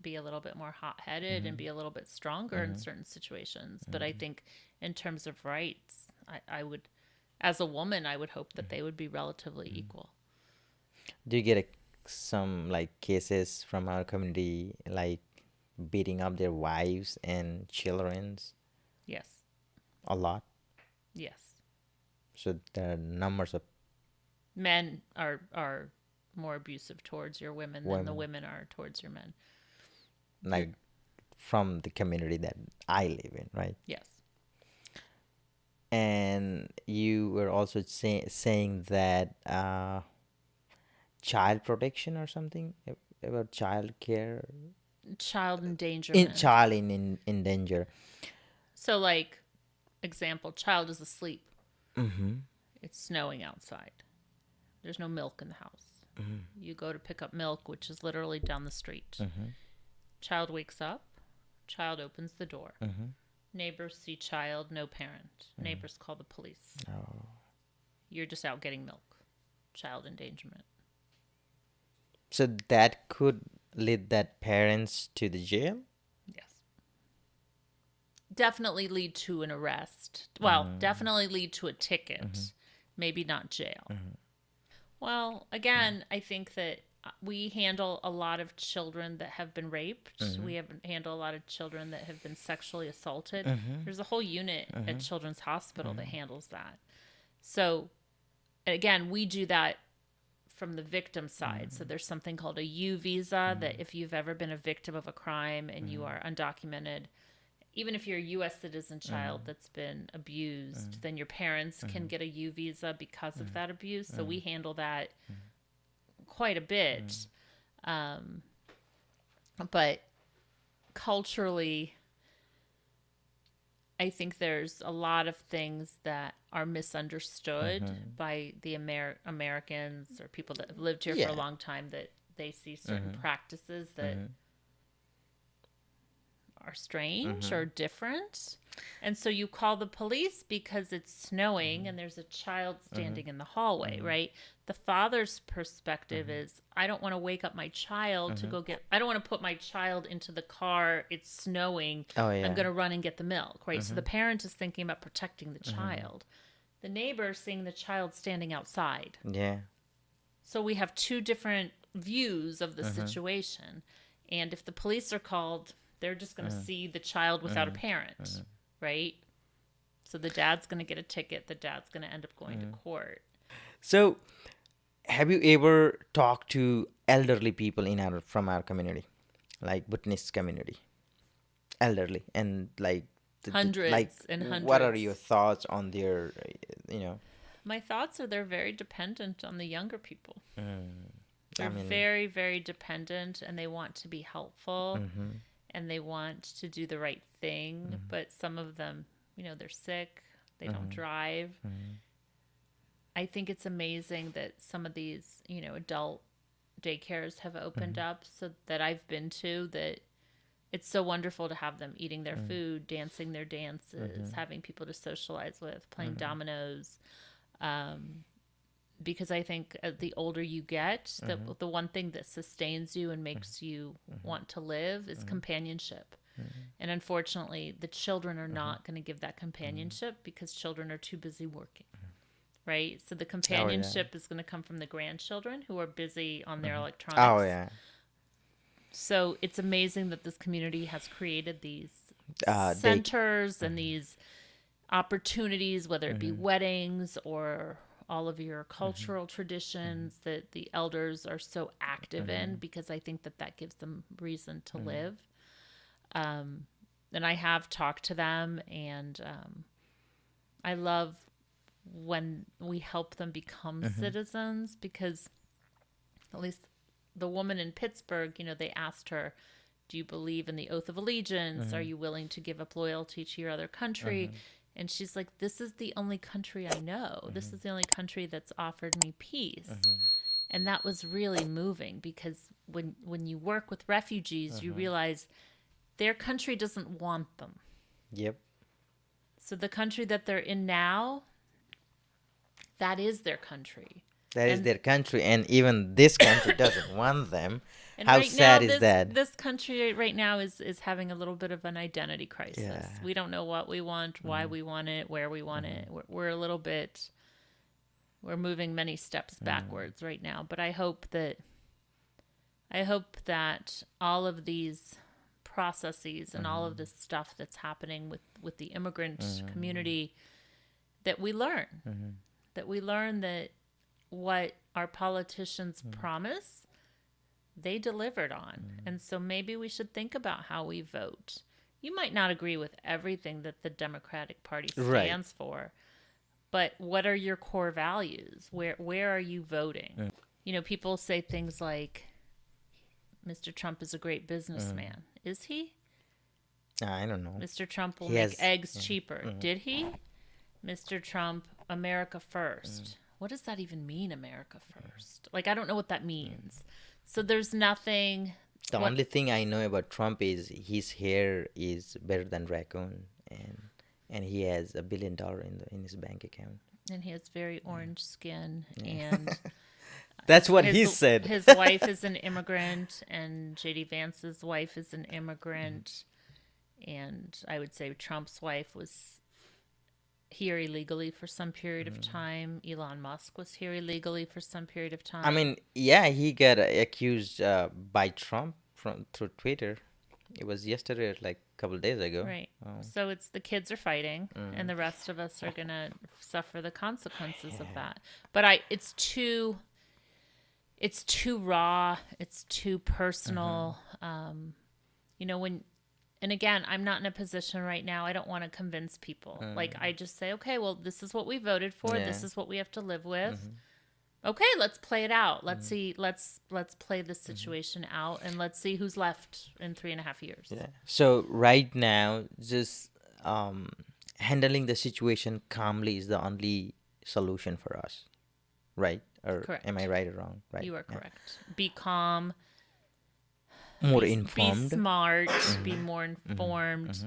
a little bit more hot-headed and be a little bit stronger in certain situations. But I think in terms of rights, I would, as a woman, I would hope that they would be relatively equal. Do you get some like cases from our community like beating up their wives and childrens Yes. a lot? Yes. So there are numbers of Men are more abusive towards your women than the women are towards your men. like from the community that I live in, right? Yes. And you were also saying that child protection or something about child care Child endangerment. child in danger. So, like, example, child is asleep. It's snowing outside. There's no milk in the house. You go to pick up milk, which is literally down the street. Child wakes up. Child opens the door. Neighbors see child, no parent. Neighbors call the police. You're just out getting milk. Child endangerment. So that could lead that parents to the jail? Yes. Definitely lead to an arrest. Well, definitely lead to a ticket. Maybe not jail. Well, again, I think that we handle a lot of children that have been raped. We handle a lot of children that have been sexually assaulted. There's a whole unit at Children's Hospital that handles that. So, again, we do that from the victim side. So there's something called a U visa that if you've ever been a victim of a crime and you are undocumented, even if you're a U.S. citizen child that's been abused, then your parents can get a U visa because of that abuse. So we handle that quite a bit. But culturally, I think there's a lot of things that are misunderstood by the Americans or people that have lived here for a long time, that they see certain practices that are strange or different. And so you call the police because it's snowing and there's a child standing in the hallway, right? The father's perspective is, I don't want to wake up my child to go get, I don't want to put my child into the car. It's snowing. I'm going to run and get the milk, right? So the parent is thinking about protecting the child. The neighbor is seeing the child standing outside. Yeah. So we have two different views of the situation. And if the police are called, they're just going to see the child without a parent, right? So the dad's going to get a ticket. The dad's going to end up going to court. So, have you ever talked to elderly people from our community? like Bhutanese community, elderly, and like like Hundreds and what are your hundreds. thoughts on their you know My thoughts are they're very dependent on the younger people. I They're mean very, very dependent, and they want to be helpful, mm-hmm, and they want to do the right thing. But some of them, they're sick, they don't drive. I think it's amazing that some of these, adult daycares have opened up, so that I've been to, that it's so wonderful to have them eating their food, dancing their dances, having people to socialize with, playing dominoes. Because I think the older you get, the one thing that sustains you and makes you want to live is companionship. And unfortunately, the children are not going to give that companionship because children are too busy working. Right? So the companionship is going to come from the grandchildren who are busy on their electronics. oh yeah So it's amazing that this community has created these they centers and these opportunities, whether it be weddings or all of your cultural traditions that the elders are so active in, because I think that gives them reason to live. And I have talked to them, and I love when we help them become citizens, because at least the woman in Pittsburgh, they asked her, do you believe in the oath of allegiance? Are you willing to give up loyalty to your other country? And she's like, this is the only country I know. This is the only country that's offered me peace. And that was really moving, because when you work with refugees, you realize their country doesn't want them. yep So the country that they're in now, that is their country. that is their country, and even this country doesn't want them. And How right sad now, is that? this country right now is having a little bit of an identity crisis. Yeah. We don't know what we want, why we want it, where we want it. We're a little bit, we're moving many steps backwards right now. But I hope that all of these processes and all of this stuff that's happening with the immigrant community, that we learn that what our politicians promise, they delivered on. And so maybe we should think about how we vote. You might not agree with everything that the Democratic Party stands for, but what are your core values? Where are you voting? People say things like, Mr. Trump is a great businessman. Is he? I don't know. Mr. Trump will He make has- eggs cheaper. Did he? Mr. Trump, America first. What does that even mean, America first? Like, I don't know what that means. So there's nothing. The only thing I know about Trump is his hair is better than raccoon, and he has $1 billion in his bank account. And he has very orange skin. And That's what he said. His wife is an immigrant, and J.D. Vance's wife is an immigrant. And I would say Trump's wife was here illegally for some period of time. Elon Musk was here illegally for some period of time. I mean, yeah, he got accused by Trump through Twitter. It was yesterday, like a couple of days ago. Right. So it's the kids are fighting, and the rest of us are gonna suffer the consequences of that. But it's too raw. It's too personal. And again, I'm not in a position right now. I don't want to convince people. Like, I just say, okay, well, this is what we voted for. Yeah. This is what we have to live with. Okay, let's play it out. Let's see. Let's play this situation out, and let's see who's left in 3.5 years. Yeah. So right now, just handling the situation calmly is the only solution for us, right? Or Correct. am I right or wrong? Right. You are Yeah. correct. Be calm. More Be informed. smart. Be more informed.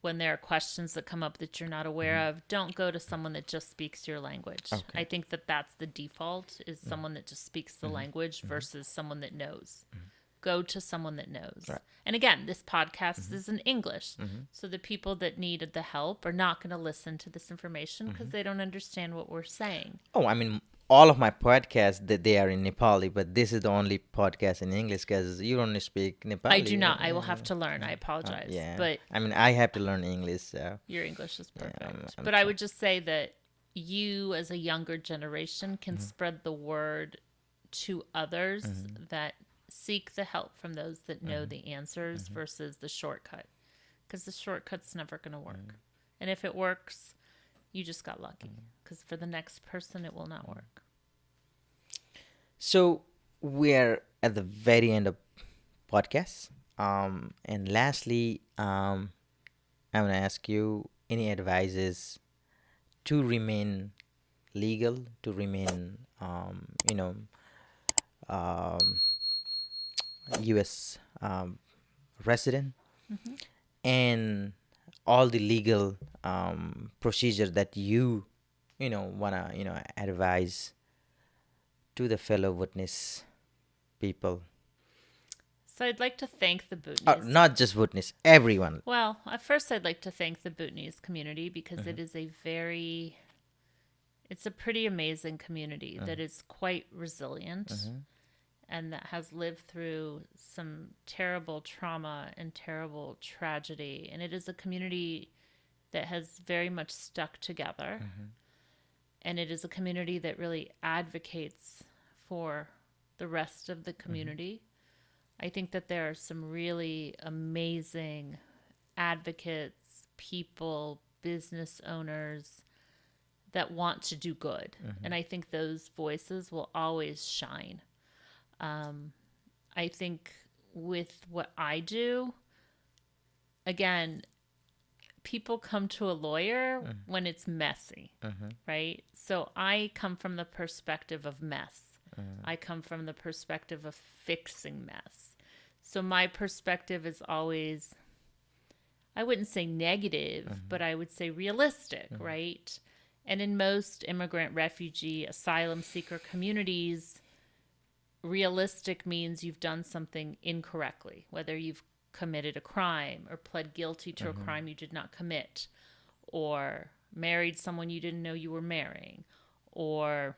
When there are questions that come up that you're not aware of, don't go to someone that just speaks your language. Okay. I think that's the default, is someone that just speaks the language versus someone that knows. Go to someone that knows. Right. And again, this podcast is in English. So the people that needed the help are not going to listen to this information because they don't understand what we're saying. Oh, I mean, all of my podcasts they are in Nepali, but this is the only podcast in English because you don't speak Nepali. I do not. I will have to learn. I apologize. Yeah. But I mean, I have to learn English. So. your English is perfect. I'm But I would just say that you, as a younger generation, can spread the word to others that seek the help from those that know the answers versus the shortcut, because the shortcut's never going to work. And if it works, you just got lucky, because for the next person, it will not work. So we're at the very end of podcast. And lastly, I'm gonna ask you any advices to remain legal, to remain, um, U.S. Resident, and all the legal procedure that wanna advise to the fellow witness people. So I'd like to thank the Or Bhutanese. not just witness, everyone. Well, at first, I'd like to thank the Bhutanese community, because it is it's a pretty amazing community that is quite resilient and that has lived through some terrible trauma and terrible tragedy. And it is a community that has very much stuck together. And it is a community that really advocates for the rest of the community. I think that there are some really amazing advocates, people, business owners that want to do good. And I think those voices will always shine. I think with what I do, again, people come to a lawyer when it's messy, right? So I come from the perspective of mess. I come from the perspective of fixing mess. So my perspective is always, I wouldn't say negative, but I would say realistic, right? And in most immigrant, refugee, asylum seeker communities, realistic means you've done something incorrectly, whether you've committed a crime or pled guilty to a crime you did not commit, or married someone you didn't know you were marrying, or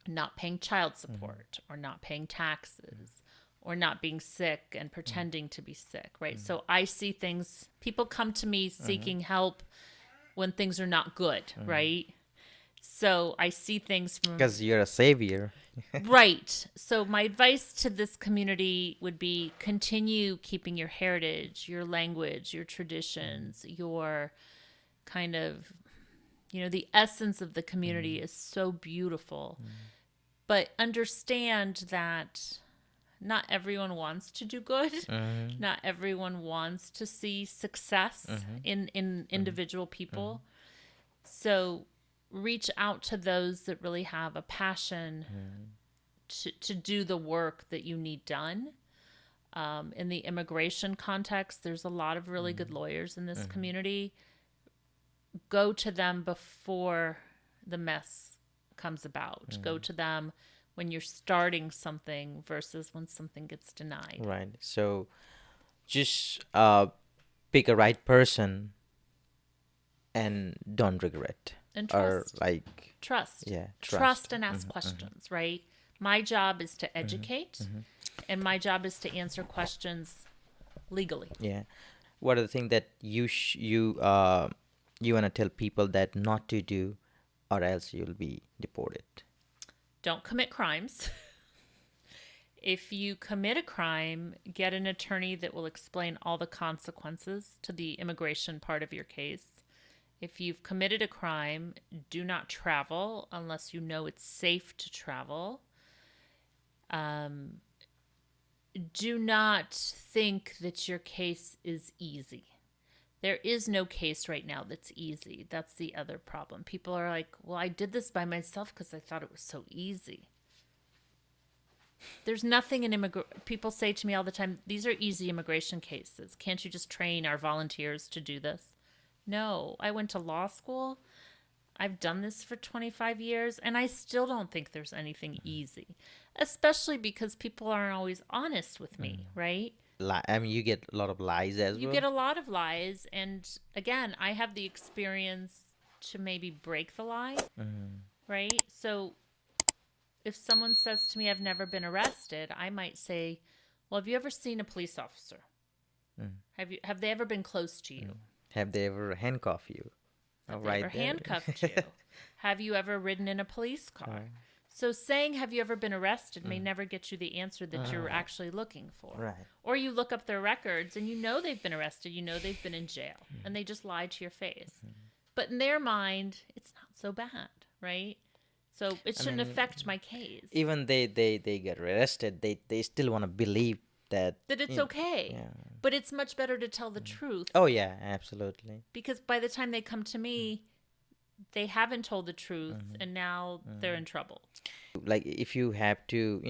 not paying child support, or not paying taxes, or not being sick and pretending to be sick, right? So I see things, people come to me seeking help when things are not good, right? So I see things from... Because you're a savior. Right. So my advice to this community would be continue keeping your heritage, your language, your traditions, your kind of, the essence of the community is so beautiful. But understand that not everyone wants to do good. Not everyone wants to see success in individual people. So reach out to those that really have a passion to do the work that you need done. In the immigration context, there's a lot of really good lawyers in this community. Go to them before the mess comes about. Go to them when you're starting something versus when something gets denied. Right. So just pick a right person and don't regret. And Or trust. like, Trust. yeah, Trust and ask questions, right? My job is to educate, and my job is to answer questions legally. Yeah. What are the things that you want to tell people that not to do, or else you'll be deported? Don't commit crimes. If you commit a crime, get an attorney that will explain all the consequences to the immigration part of your case. If you've committed a crime, do not travel unless you know it's safe to travel. Do not think that your case is easy. There is no case right now that's easy. That's the other problem. People are like, well, I did this by myself because I thought it was so easy. There's nothing in people say to me all the time, these are easy immigration cases. Can't you just train our volunteers to do this? No, I went to law school. I've done this for 25 years, and I still don't think there's anything easy, especially because people aren't always honest with me, right? You get a lot of lies as well. You get a lot of lies, and again, I have the experience to maybe break the lie, right? So if someone says to me, I've never been arrested, I might say, well, have you ever seen a police officer? Have they ever been close to you? Have they ever handcuffed you? Have they ever handcuffed you? Have you ever ridden in a police car? So saying, have you ever been arrested, may never get you the answer that you're actually looking for. Right. Or you look up their records and you know they've been arrested, you know they've been in jail, and they just lied to your face. But in their mind, it's not so bad, right? So it shouldn't mean, affect my case. Even they get arrested, they still want to believe that That it's you know, okay. yeah. But it's much better to tell the truth. Oh yeah, absolutely. Because by the time they come to me, they haven't told the truth, and now they're in trouble. Like if you have to,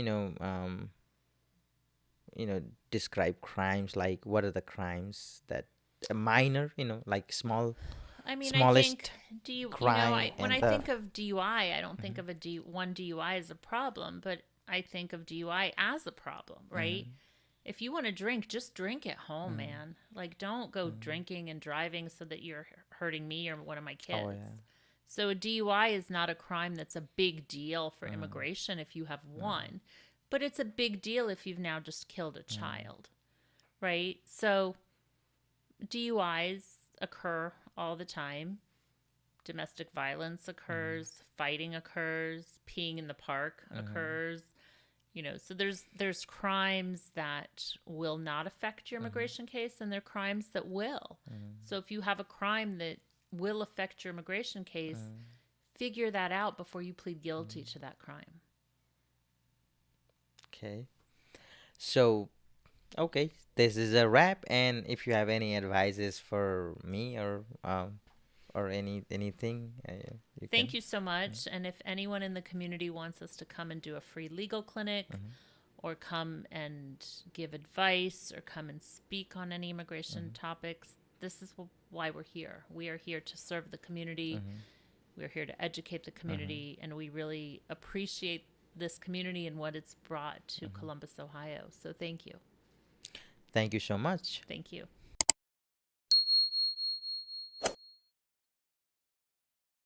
describe crimes, like what are the crimes that minor, like small, I mean, smallest I think crime when and I the think of DUI, I don't think of one DUI as a problem, but I think of DUI as a problem, right? If you want to drink, just drink at home, man. Like, don't go drinking and driving so that you're hurting me or one of my kids. oh yeah, So a DUI is not a crime that's a big deal for immigration if you have one, but it's a big deal if you've now just killed a child, right? So DUIs occur all the time. Domestic violence occurs, fighting occurs, peeing in the park occurs. So there's crimes that will not affect your immigration case, and there are crimes that will. So if you have a crime that will affect your immigration case, figure that out before you plead guilty to that crime. okay. So okay, this is a wrap. And if you have any advices for me or anything, you Thank can. you so much. And if anyone in the community wants us to come and do a free legal clinic, or come and give advice, or come and speak on any immigration topics, this is why we're here. We are here to serve the community. We're here to educate the community, and we really appreciate this community and what it's brought to Columbus, Ohio. So thank you. Thank you so much. Thank you.